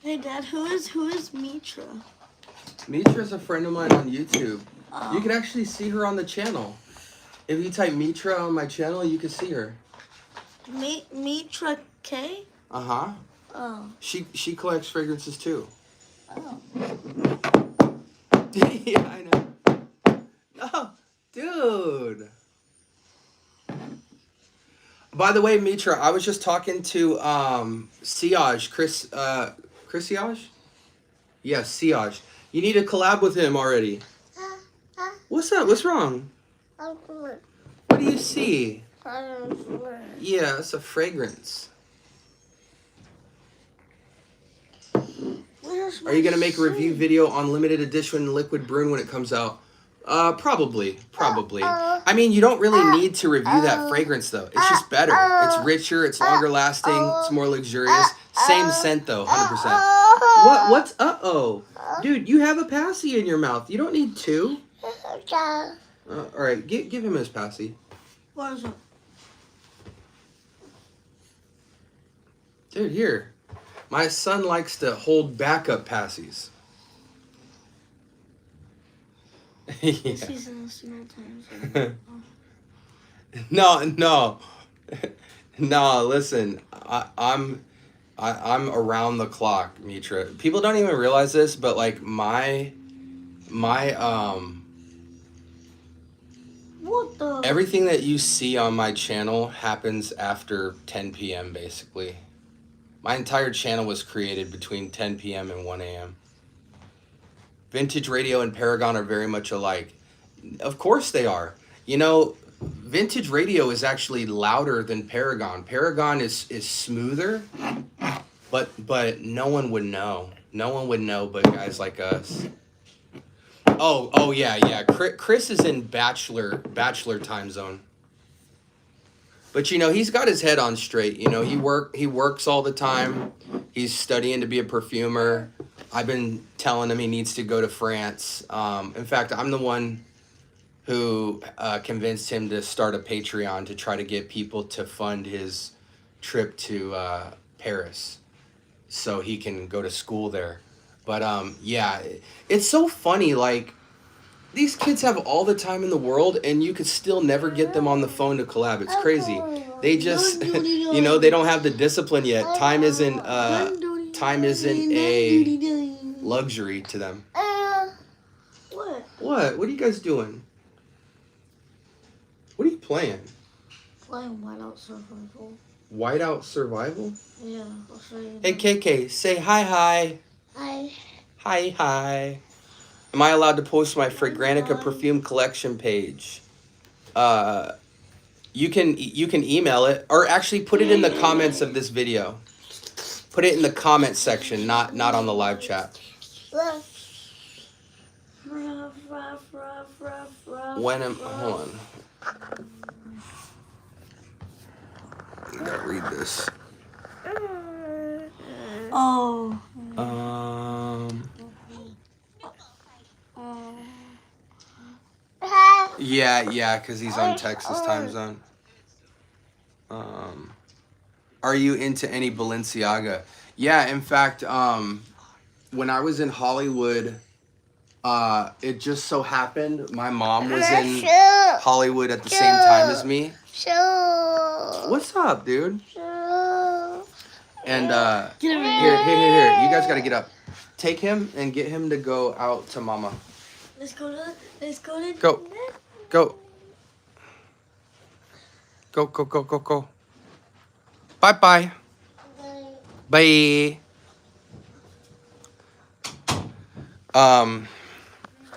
Hey, Dad. Who is Mitra? Mitra's a friend of mine on YouTube. You can actually see her on the channel. If you type Mitra on my channel, you can see her. Mitra K? Uh-huh. Oh. She collects fragrances too. Oh. Yeah, I know. Oh, dude. By the way, Mitra, I was just talking to Siaj, Chris Siaj? Yeah, Siaj. You need to collab with him already. What's up? What's wrong? What do you see? Yeah, it's a fragrance. Are you gonna make a review video on limited edition liquid Brune when it comes out? Probably. I mean, you don't really need to review that fragrance though. It's just better. It's richer. It's longer lasting. It's more luxurious. Same scent though, 100%. What's uh-oh? Dude, you have a passy in your mouth. You don't need two. All right, give him his passy. What is it? Dude, here. My son likes to hold backup passies. Yeah. No. Listen, I'm around the clock, Mitra. People don't even realize this, but like my What the? everything that you see on my channel happens after 10 p.m. basically. My entire channel was created between 10 p.m. and 1 a.m. Vintage Radio and Paragon are very much alike. Of course they are. You know, Vintage Radio is actually louder than Paragon. Paragon is smoother, but no one would know. No one would know but guys like us. Oh yeah. Chris is in bachelor time zone. But you know, he's got his head on straight. You know, he works all the time. He's studying to be a perfumer. I've been telling him he needs to go to France. In fact, I'm the one who convinced him to start a Patreon to try to get people to fund his trip to Paris so he can go to school there. But yeah, it's so funny. Like, these kids have all the time in the world, and you could still never get them on the phone to collab. It's crazy. They just, you know, they don't have the discipline yet. Time isn't a luxury to them. What? What? What are you guys doing? What are you playing? Playing Whiteout Survival. Whiteout Survival? Yeah, I'll show you. Hey, KK, say hi. Hi. Hi. Am I allowed to post my Fragrantica perfume collection page? You can email it, or actually put it in the comments of this video. Put it in the comment section, not on the live chat. Hold on. I gotta read this. Oh. Yeah, because he's on Texas time zone. Are you into any Balenciaga? Yeah, in fact, when I was in Hollywood, it just so happened my mom was in Hollywood at the same time as me. What's up, dude? And here, you guys gotta get up. Take him and get him to go out to mama. Let's go to Go. Go. Bye. Bye.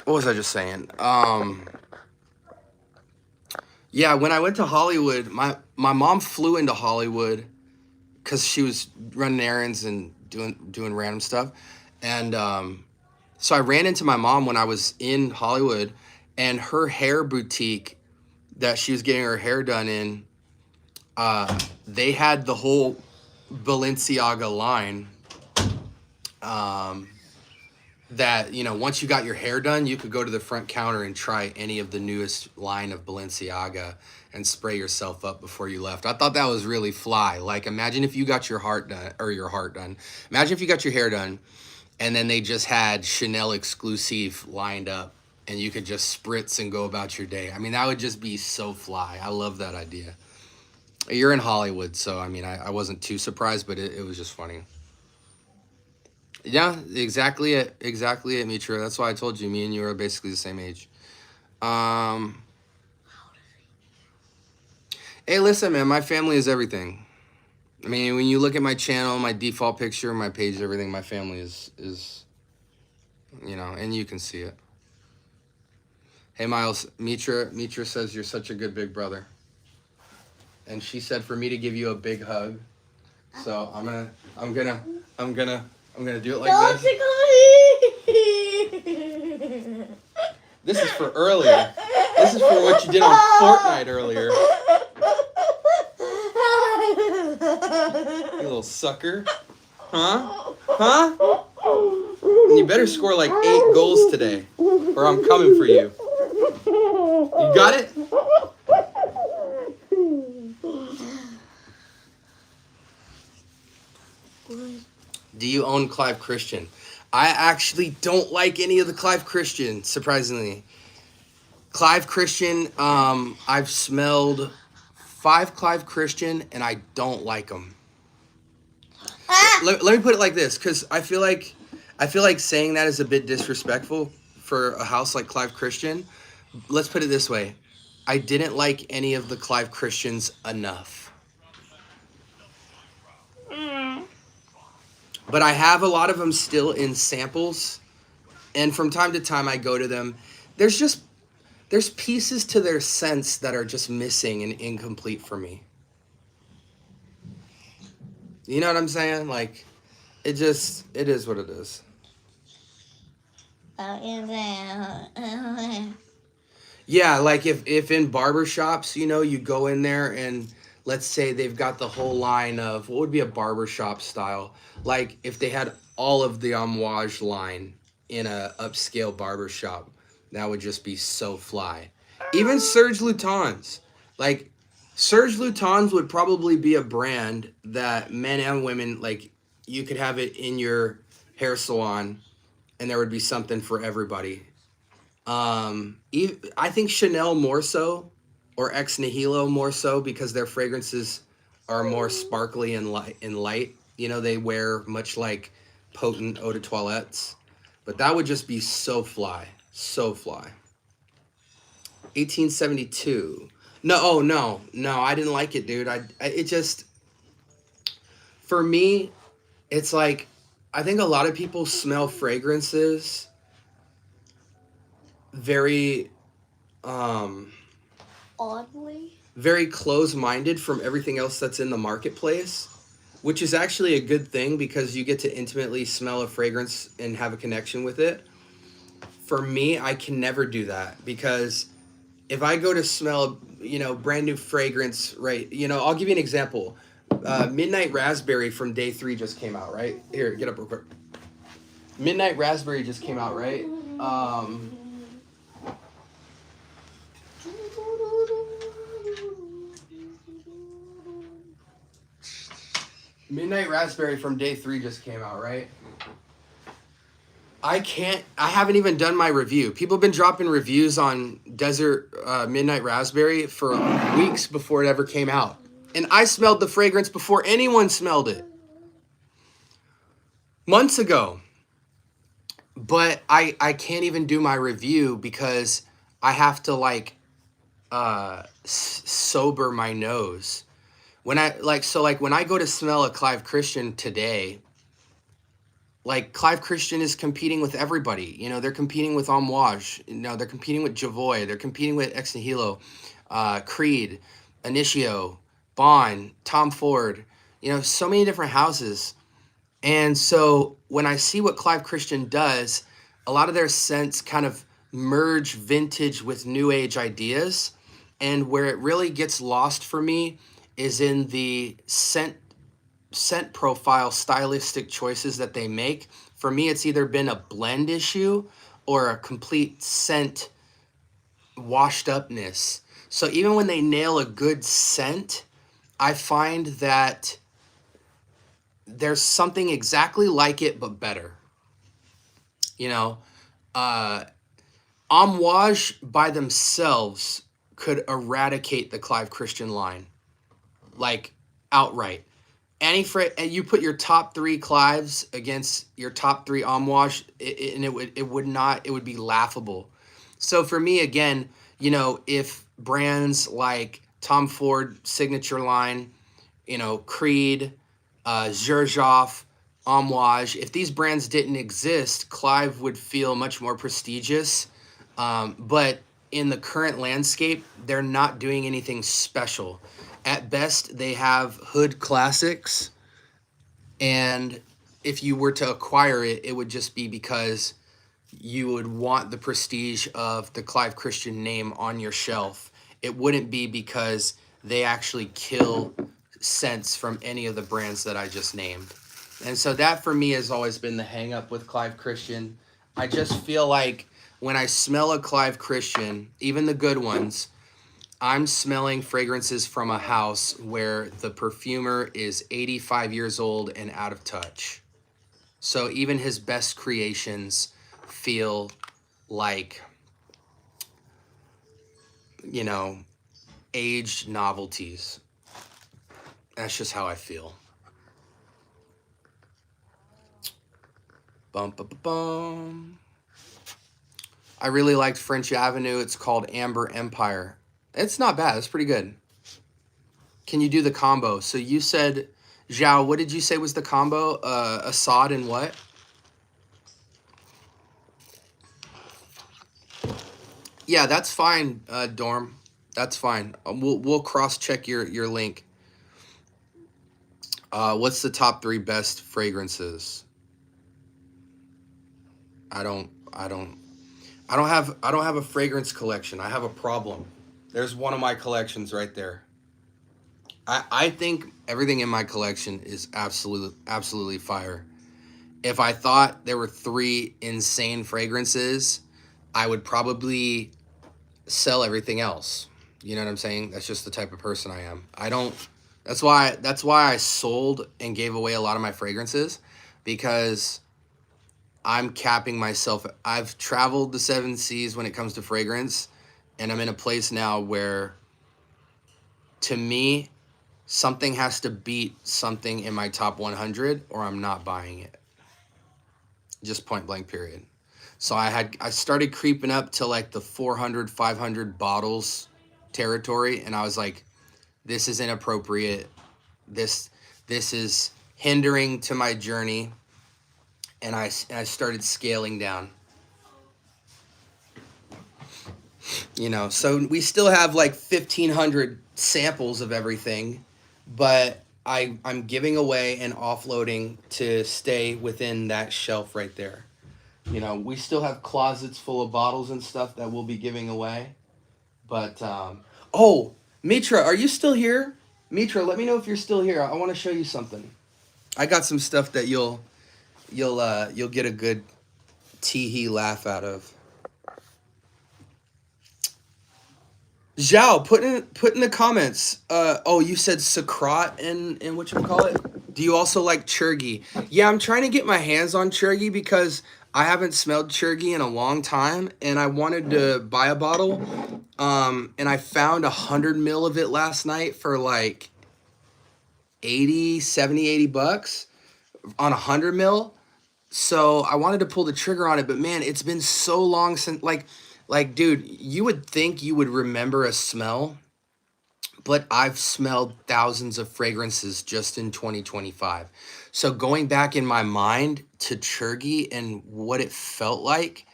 What was I just saying? Yeah, when I went to Hollywood, my mom flew into Hollywood because she was running errands and doing random stuff. And so I ran into my mom when I was in Hollywood, and her hair boutique that she was getting her hair done in, they had the whole Balenciaga line. That, you know, once you got your hair done, you could go to the front counter and try any of the newest line of Balenciaga and spray yourself up before you left. I thought that was really fly. Like, imagine if you got your heart done. Imagine if you got your hair done and then they just had Chanel exclusive lined up and you could just spritz and go about your day. I mean, that would just be so fly. I love that idea. You're in Hollywood, so, I mean, I wasn't too surprised, but it was just funny. Yeah, exactly it, Mitra. That's why I told you, me and you are basically the same age. Hey, listen, man, my family is everything. I mean, when you look at my channel, my default picture, my page, everything, my family is, you know, and you can see it. Hey, Miles, Mitra says you're such a good big brother. And she said for me to give you a big hug. So I'm gonna do it like this. This is for earlier. This is for what you did on Fortnite earlier. You little sucker. Huh? And you better score like 8 goals today, or I'm coming for you. You got it? Do you own Clive Christian? I actually don't like any of the Clive Christian, surprisingly. Clive Christian, I've smelled 5 Clive Christian, and I don't like them. Let me put it like this, because I feel like saying that is a bit disrespectful for a house like Clive Christian. Let's put it this way. I didn't like any of the Clive Christians enough. But I have a lot of them still in samples, and from time to time I go to them. There's pieces to their scents that are just missing and incomplete for me. You know what I'm saying? Like, it is what it is. Yeah, like if in barbershops, you know, you go in there and let's say they've got the whole line of what would be a barbershop style. Like if they had all of the Amouage line in a upscale barbershop, that would just be so fly. Even Serge Lutens. Like Serge Lutens would probably be a brand that men and women, like, you could have it in your hair salon and there would be something for everybody. I think Chanel more so, or Ex Nihilo more so, because their fragrances are more sparkly and light. You know, they wear much like potent eau de toilettes. But that would just be so fly. So fly. 1872. No, oh no, I didn't like it, dude. It just, for me, it's like, I think a lot of people smell fragrances very, Oddly. very close-minded from everything else that's in the marketplace, which is actually a good thing because you get to intimately smell a fragrance and have a connection with it. For me, I can never do that because if I go to smell, you know, brand new fragrance, right? You know, I'll give you an example. Midnight Raspberry from Day 3 just came out, right? Here, get up real quick. Midnight Raspberry just came out, right? Midnight Raspberry from Day 3 just came out, right? I haven't even done my review. People have been dropping reviews on Desert Midnight Raspberry for weeks before it ever came out. And I smelled the fragrance before anyone smelled it. Months ago. But I can't even do my review because I have to, like, sober my nose. When I, like, so, like, when I go to smell a Clive Christian today, like, Clive Christian is competing with everybody. You know, they're competing with Amouage. You know, they're competing with Javoy. They're competing with Ex Nihilo, Creed, Initio, Bond, Tom Ford. You know, so many different houses. And so when I see what Clive Christian does, a lot of their scents kind of merge vintage with new age ideas. And where it really gets lost for me is in the scent profile stylistic choices that they make. For me, it's either been a blend issue or a complete scent washed upness. So even when they nail a good scent, I find that there's something exactly like it but better. You know, Amouage by themselves could eradicate the Clive Christian line, like, outright. You put your top 3 Clives against your top 3 Amouage, and it would be laughable. So for me, again, you know, if brands like Tom Ford signature line, you know, Creed, Xerjoff, Amouage, if these brands didn't exist, Clive would feel much more prestigious. But in the current landscape, they're not doing anything special. At best, they have hood classics, and if you were to acquire it, it would just be because you would want the prestige of the Clive Christian name on your shelf. It wouldn't be because they actually kill scents from any of the brands that I just named. And so that for me has always been the hang up with Clive Christian. I just feel like when I smell a Clive Christian, even the good ones, I'm smelling fragrances from a house where the perfumer is 85 years old and out of touch. So even his best creations feel like, you know, aged novelties. That's just how I feel. Bum, bum, bum, bum. I really liked French Avenue. It's called Amber Empire. It's not bad. It's pretty good. Can you do the combo? So you said, Zhao, what did you say was the combo? Assad and what? Yeah, that's fine, Dorm. That's fine. We'll cross-check your link. What's the top 3 best fragrances? I don't have a fragrance collection. I have a problem. There's one of my collections right there. I think everything in my collection is absolutely fire. If I thought there were 3 insane fragrances, I would probably sell everything else. You know what I'm saying? That's just the type of person I am. I don't That's why I sold and gave away a lot of my fragrances, because I'm capping myself. I've traveled the 7 seas when it comes to fragrance, and I'm in a place now where, to me, something has to beat something in my top 100 or I'm not buying it. Just point blank period. So I started creeping up to like the 400, 500 bottles territory, and I was like, this is inappropriate. This is hindering to my journey, and I started scaling down. You know, so we still have like 1,500 samples of everything, but I'm giving away and offloading to stay within that shelf right there. You know, we still have closets full of bottles and stuff that we'll be giving away. But, oh, Mitra, are you still here? Mitra, let me know if you're still here. I want to show you something. I got some stuff that you'll get a good tee-hee laugh out of. Zhao, put in the comments. Oh, you said Socrat and whatchamacallit? Do you also like Churgi? Yeah, I'm trying to get my hands on Churgi because I haven't smelled Churgi in a long time, and I wanted to buy a bottle. And I found 100 ml of it last night for like 80, 70, 80 bucks on 100 ml. So I wanted to pull the trigger on it, but man, it's been so long since, like, dude, you would think you would remember a smell, but I've smelled thousands of fragrances just in 2025. So going back in my mind to Churgi and what it felt like,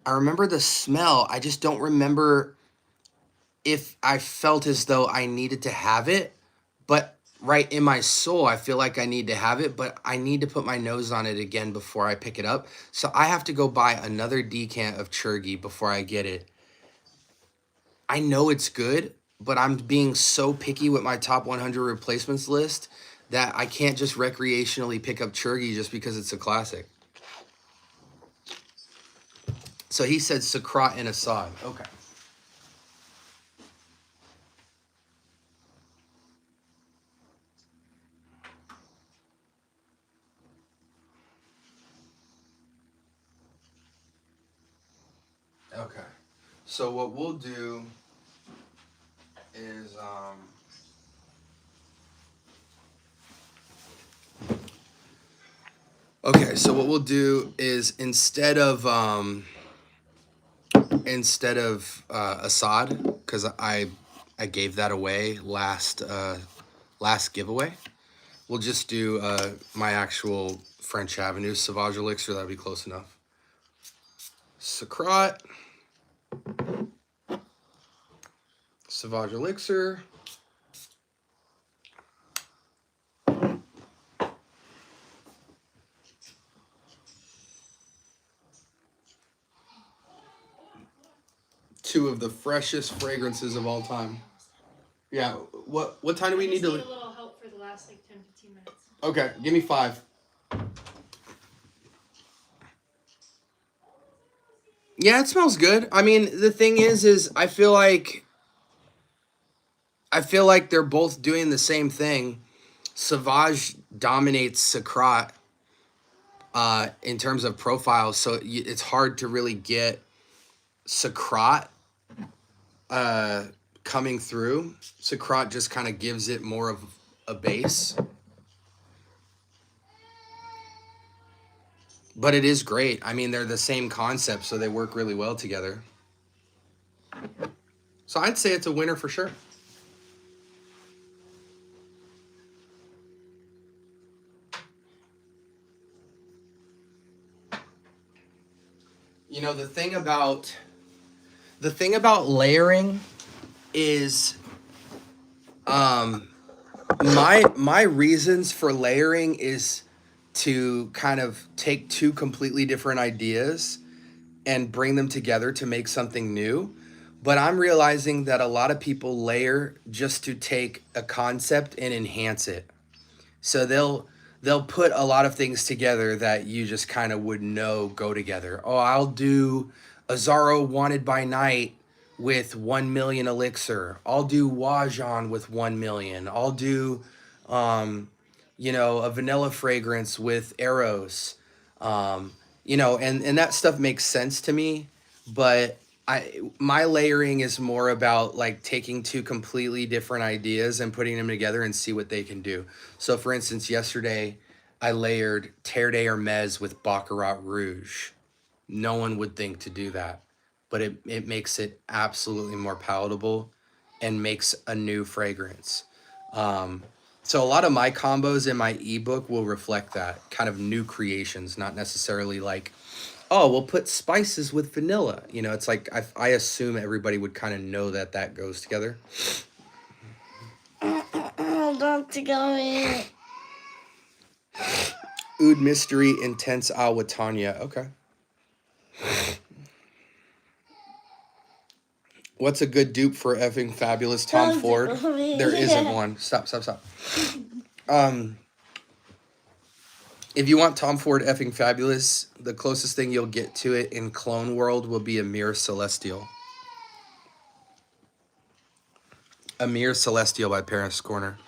I remember the smell. I just don't remember if I felt as though I needed to have it, but right in my soul, I feel like I need to have it, but I need to put my nose on it again before I pick it up. So I have to go buy another decant of Churgi before I get it. I know it's good, but I'm being so picky with my top 100 replacements list that I can't just recreationally pick up Churgi just because it's a classic. So he said Socrat and Assad. Okay. Okay. So what we'll do is okay, so what we'll do is instead of Assad, because I gave that away last giveaway, we'll just do my actual French Avenue Sauvage Elixir. That'd be close enough. Socrat, Sauvage Elixir. Two of the freshest fragrances of all time. Yeah, what time do we need to... a little help for the last like 10-15 minutes. Okay, give me 5. Yeah, it smells good. I mean, the thing is I feel like they're both doing the same thing. Sauvage dominates Socrat in terms of profile, so it's hard to really get Socrat coming through. Socrat just kind of gives it more of a base. But it is great. I mean, they're the same concept, so they work really well together. So I'd say it's a winner for sure. You know, the thing about layering is my reasons for layering is to kind of take two completely different ideas and bring them together to make something new. But I'm realizing that a lot of people layer just to take a concept and enhance it. So they'll put a lot of things together that you just kind of would know go together. Oh, I'll do Azaro Wanted by Night with 1 million elixir. I'll do Wajan with 1 million. I'll do a vanilla fragrance with arrows. And that stuff makes sense to me, but my layering is more about like taking two completely different ideas and putting them together and see what they can do. So for instance, yesterday I layered Terre de Hermes with Baccarat Rouge. No one would think to do that, but it makes it absolutely more palatable and makes a new fragrance. So a lot of my combos in my ebook will reflect that kind of new creations, not necessarily like, oh, we'll put spices with vanilla. It's like I assume everybody would kind of know that goes together. Don't go in. Oud Mystery Intense Al Watanya. Okay. What's a good dupe for effing fabulous Tom Don't Ford? go in. There isn't one. Stop. If you want Tom Ford effing fabulous, the closest thing you'll get to it in clone world will be Amir Celestial. Amir Celestial by Paris Corner.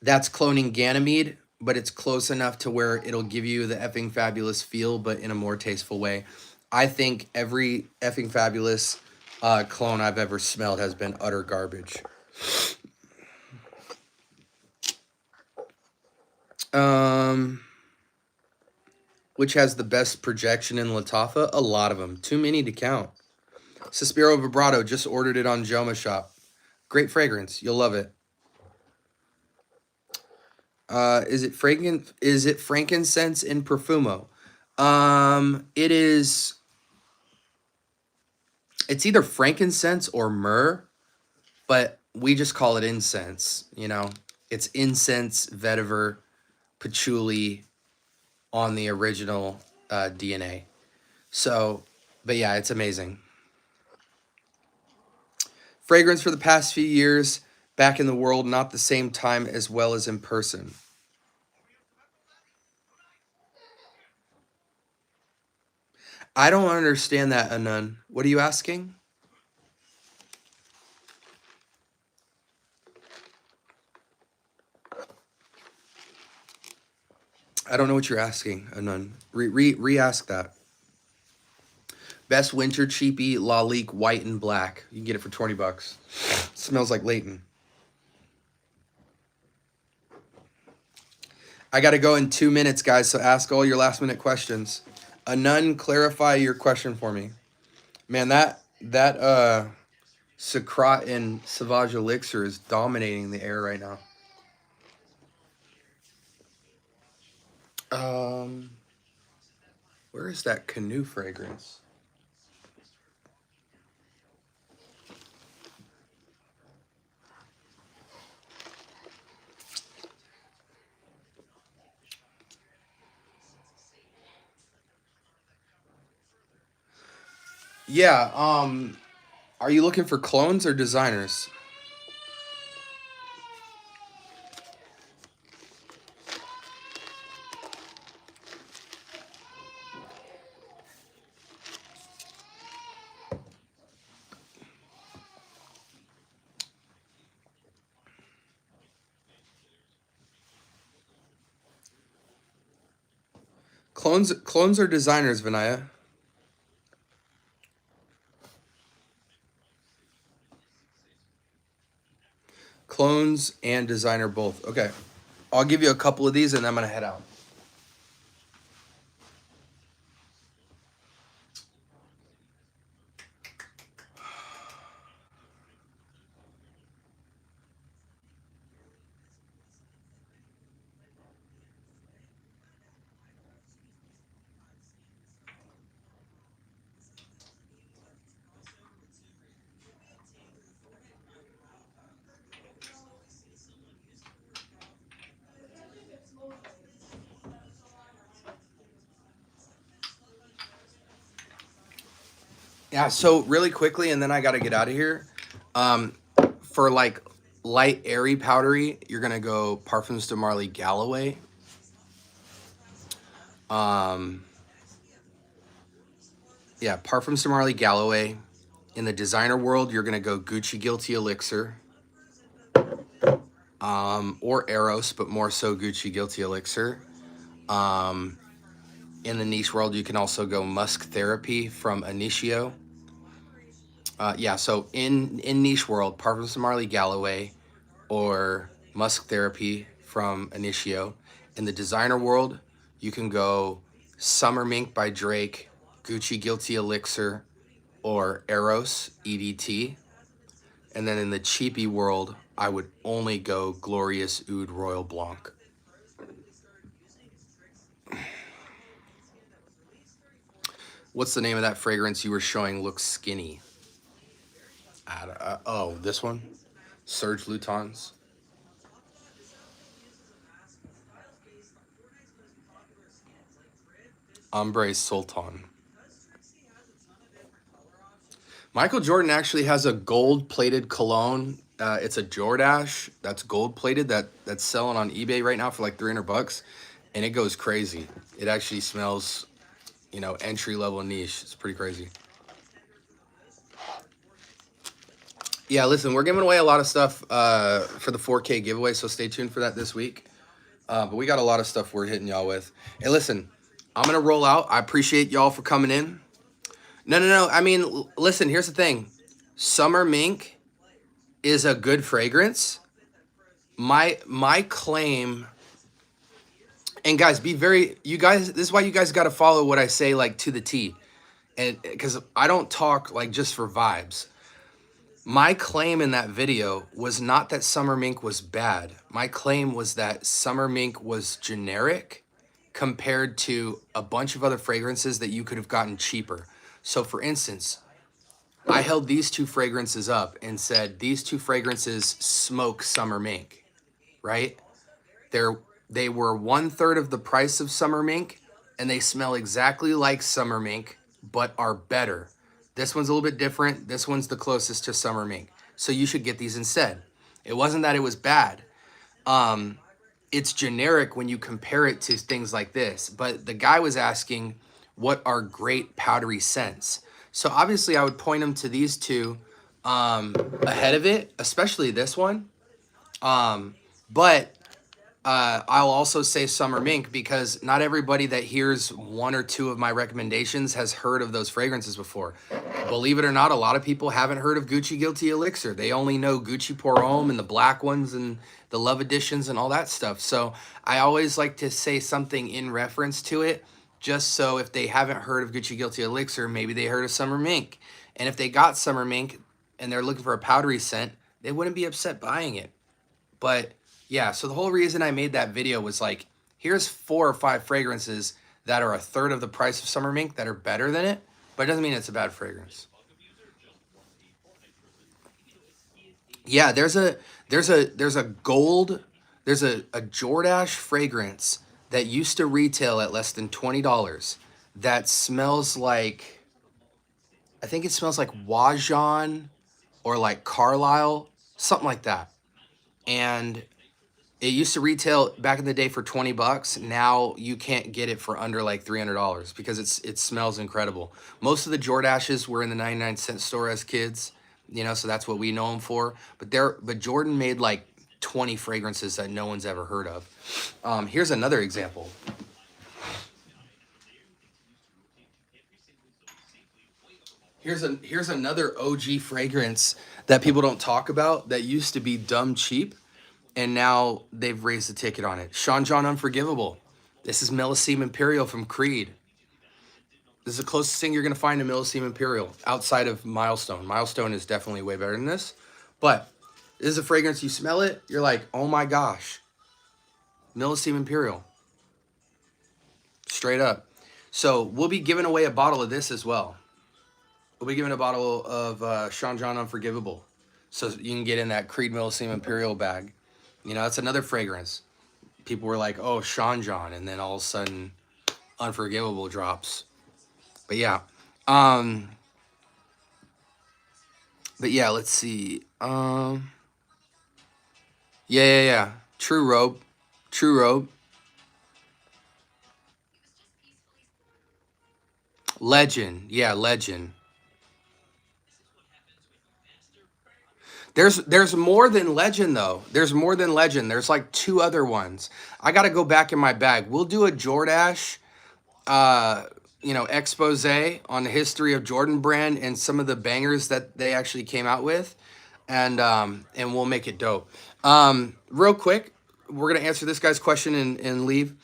That's cloning Ganymede, but it's close enough to where it'll give you the effing fabulous feel, but in a more tasteful way. I think every effing fabulous clone I've ever smelled has been utter garbage. Which has the best projection in Lattafa? A lot of them. Too many to count. Suspiro Vibrato, just ordered it on Joma Shop. Great fragrance. You'll love it. Is it frankincense in Profumo? It is. It's either frankincense or myrrh, but we just call it incense. It's incense, vetiver, patchouli on the original DNA. So, but yeah, it's amazing. Fragrance for the past few years, back in the world, not the same time as well as in person. I don't understand that, Anun. What are you asking? I don't know what you're asking, Anun. Re-ask that. Best winter cheapie, Lalique, white and black. You can get it for $20. Smells like Leighton. I got to go in 2 minutes, guys, so ask all your last minute questions. Anun, clarify your question for me. Man, that Sacrat and Sauvage Elixir is dominating the air right now. Where is that canoe fragrance? Yeah, are you looking for clones or designers? Clones or designers, Vinaya? Clones and designer both. Okay. I'll give you a couple of these and I'm going to head out. Yeah, so really quickly, and then I got to get out of here. For like light, airy, powdery, you're going to go Parfums de Marly Galloway. Yeah, Parfums de Marly Galloway. In the designer world, you're going to go Gucci Guilty Elixir. Or Eros, but more so Gucci Guilty Elixir. In the niche world, you can also go Musk Therapy from Initio. Yeah, so in niche world, Parfums de Marly Galloway or Musk Therapy from Initio. In the designer world, you can go Summer Mink by Drake, Gucci Guilty Elixir, or Eros EDT. And then in the cheapy world, I would only go Glorious Oud Royal Blanc. What's the name of that fragrance you were showing looks skinny? Oh, this one? Serge Lutens. Ombre Sultan. Michael Jordan actually has a gold-plated cologne. It's a Jordache that's gold-plated that's selling on eBay right now for like $300, and it goes crazy. It actually smells, entry-level niche. It's pretty crazy. Yeah, listen, we're giving away a lot of stuff for the 4K giveaway, so stay tuned for that this week. But we got a lot of stuff we're hitting y'all with. Hey, listen, I'm going to roll out. I appreciate y'all for coming in. No. I mean, listen, here's the thing. Summer Mink is a good fragrance. My claim, and guys, this is why you guys got to follow what I say, like, to the T. And because I don't talk, like, just for vibes. My claim in that video was not that Summer Mink was bad. My claim was that Summer Mink was generic compared to a bunch of other fragrances that you could have gotten cheaper. So for instance, I held these two fragrances up and said, these two fragrances smoke Summer Mink, right? They were 1/3 of the price of Summer Mink, and they smell exactly like Summer Mink, but are better. This one's a little bit different. This one's the closest to Summer Mink. So you should get these instead. It wasn't that it was bad. It's generic when you compare it to things like this. But the guy was asking, what are great powdery scents? So obviously I would point him to these two ahead of it, especially this one. But I'll also say Summer Mink because not everybody that hears one or two of my recommendations has heard of those fragrances before. Believe it or not, a lot of people haven't heard of Gucci Guilty Elixir. They only know Gucci Pour Homme and the black ones and the Love Editions and all that stuff. So I always like to say something in reference to it, just so if they haven't heard of Gucci Guilty Elixir, maybe they heard of Summer Mink. And if they got Summer Mink and they're looking for a powdery scent, they wouldn't be upset buying it. But yeah, so the whole reason I made that video was like, here's 4 or 5 fragrances that are 1/3 of the price of Summer Mink that are better than it, but it doesn't mean it's a bad fragrance. Yeah, there's a Jordache fragrance that used to retail at less than $20 that smells like, I think it smells like Wajan or like Carlisle, something like that. And it used to retail back in the day for $20. Now you can't get it for under like $300 because it smells incredible. Most of the Jordaches were in the 99-cent store as kids, so that's what we know them for. But Jordan made like 20 fragrances that no one's ever heard of. Here's another example. Here's another OG fragrance that people don't talk about that used to be dumb cheap. And now they've raised the ticket on it. Sean John Unforgivable. This is Millesime Imperial from Creed. This is the closest thing you're going to find to Millesime Imperial outside of Milestone. Milestone is definitely way better than this. But this is a fragrance, you smell it, you're like, oh my gosh. Millesime Imperial. Straight up. So we'll be giving away a bottle of this as well. We'll be giving a bottle of Sean John Unforgivable. So you can get in that Creed Millesime Imperial bag. That's another fragrance. People were like, oh, Sean John. And then all of a sudden, Unforgivable drops. But yeah. But yeah, let's see. Yeah. True robe. True robe. Legend. Yeah, legend. There's more than legend though. There's more than legend. There's like 2 other ones. I gotta go back in my bag. We'll do a Jordache expose on the history of Jordan brand and some of the bangers that they actually came out with. And we'll make it dope. Real quick, we're gonna answer this guy's question and leave.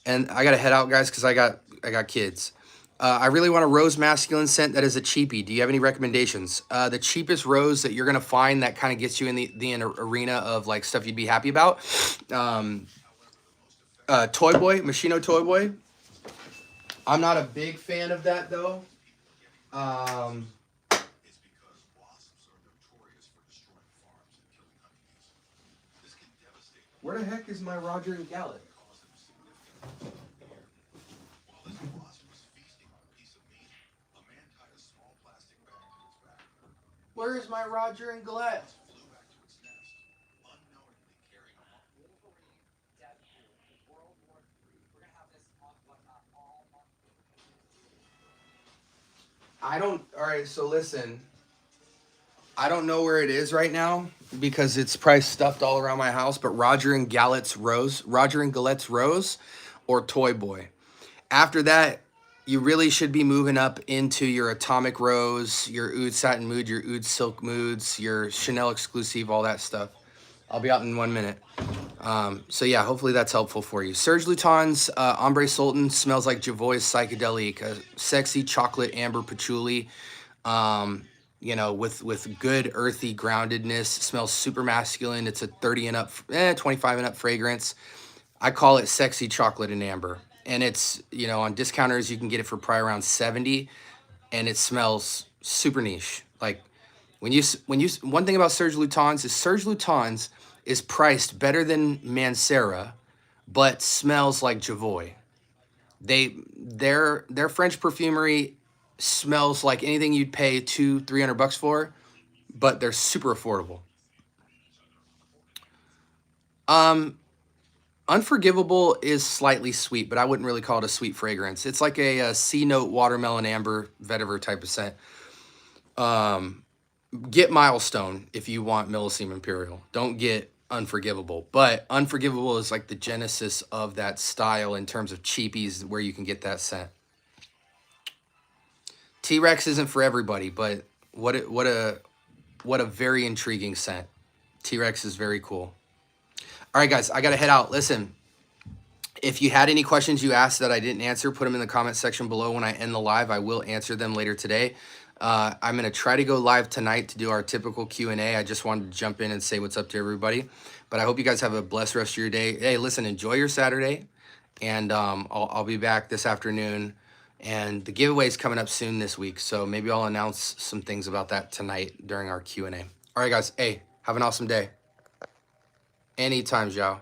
And I gotta head out, guys, because I got kids. I really want a rose masculine scent that is a cheapie. Do you have any recommendations? The cheapest rose that you're gonna find that kind of gets you in the arena of like stuff you'd be happy about. Toy Boy, Machino Toy Boy. I'm not a big fan of that though. Where the heck is my Roger and Gallet? Where is my Roger and Gallet? Alright, so listen. I don't know where it is right now because it's probably stuffed all around my house, but Roger and Gallet's Rose or Toy Boy. After that, you really should be moving up into your Atomic Rose, your Oud Satin Mood, your Oud Silk Moods, your Chanel Exclusive, all that stuff. I'll be out in 1 minute. So yeah, hopefully that's helpful for you. Serge Luton's Ombre Sultan smells like Javoy's Psychedelic, sexy chocolate amber patchouli. With good earthy groundedness. Smells super masculine. It's a 30 and up, 25 and up fragrance. I call it sexy chocolate and amber. And it's, on discounters, you can get it for probably around 70. And it smells super niche. Like one thing about Serge Luton's is priced better than Mancera, but smells like Javoy. Their French perfumery smells like anything you'd pay $200-300 for, but they're super affordable. Unforgivable is slightly sweet, but I wouldn't really call it a sweet fragrance. It's like a C-note watermelon amber vetiver type of scent. Get Milestone if you want Millesime Imperial. Don't get Unforgivable, but Unforgivable is like the genesis of that style in terms of cheapies where you can get that scent. T-Rex isn't for everybody, but what a very intriguing scent. T-Rex is very cool. All right, guys, I got to head out. Listen, if you had any questions you asked that I didn't answer, put them in the comment section below when I end the live. I will answer them later today. I'm going to try to go live tonight to do our typical Q&A. I just wanted to jump in and say what's up to everybody. But I hope you guys have a blessed rest of your day. Hey, listen, enjoy your Saturday. And I'll be back this afternoon. And the giveaway is coming up soon this week. So maybe I'll announce some things about that tonight during our Q&A. All right, guys. Hey, have an awesome day. Anytime, Zhao.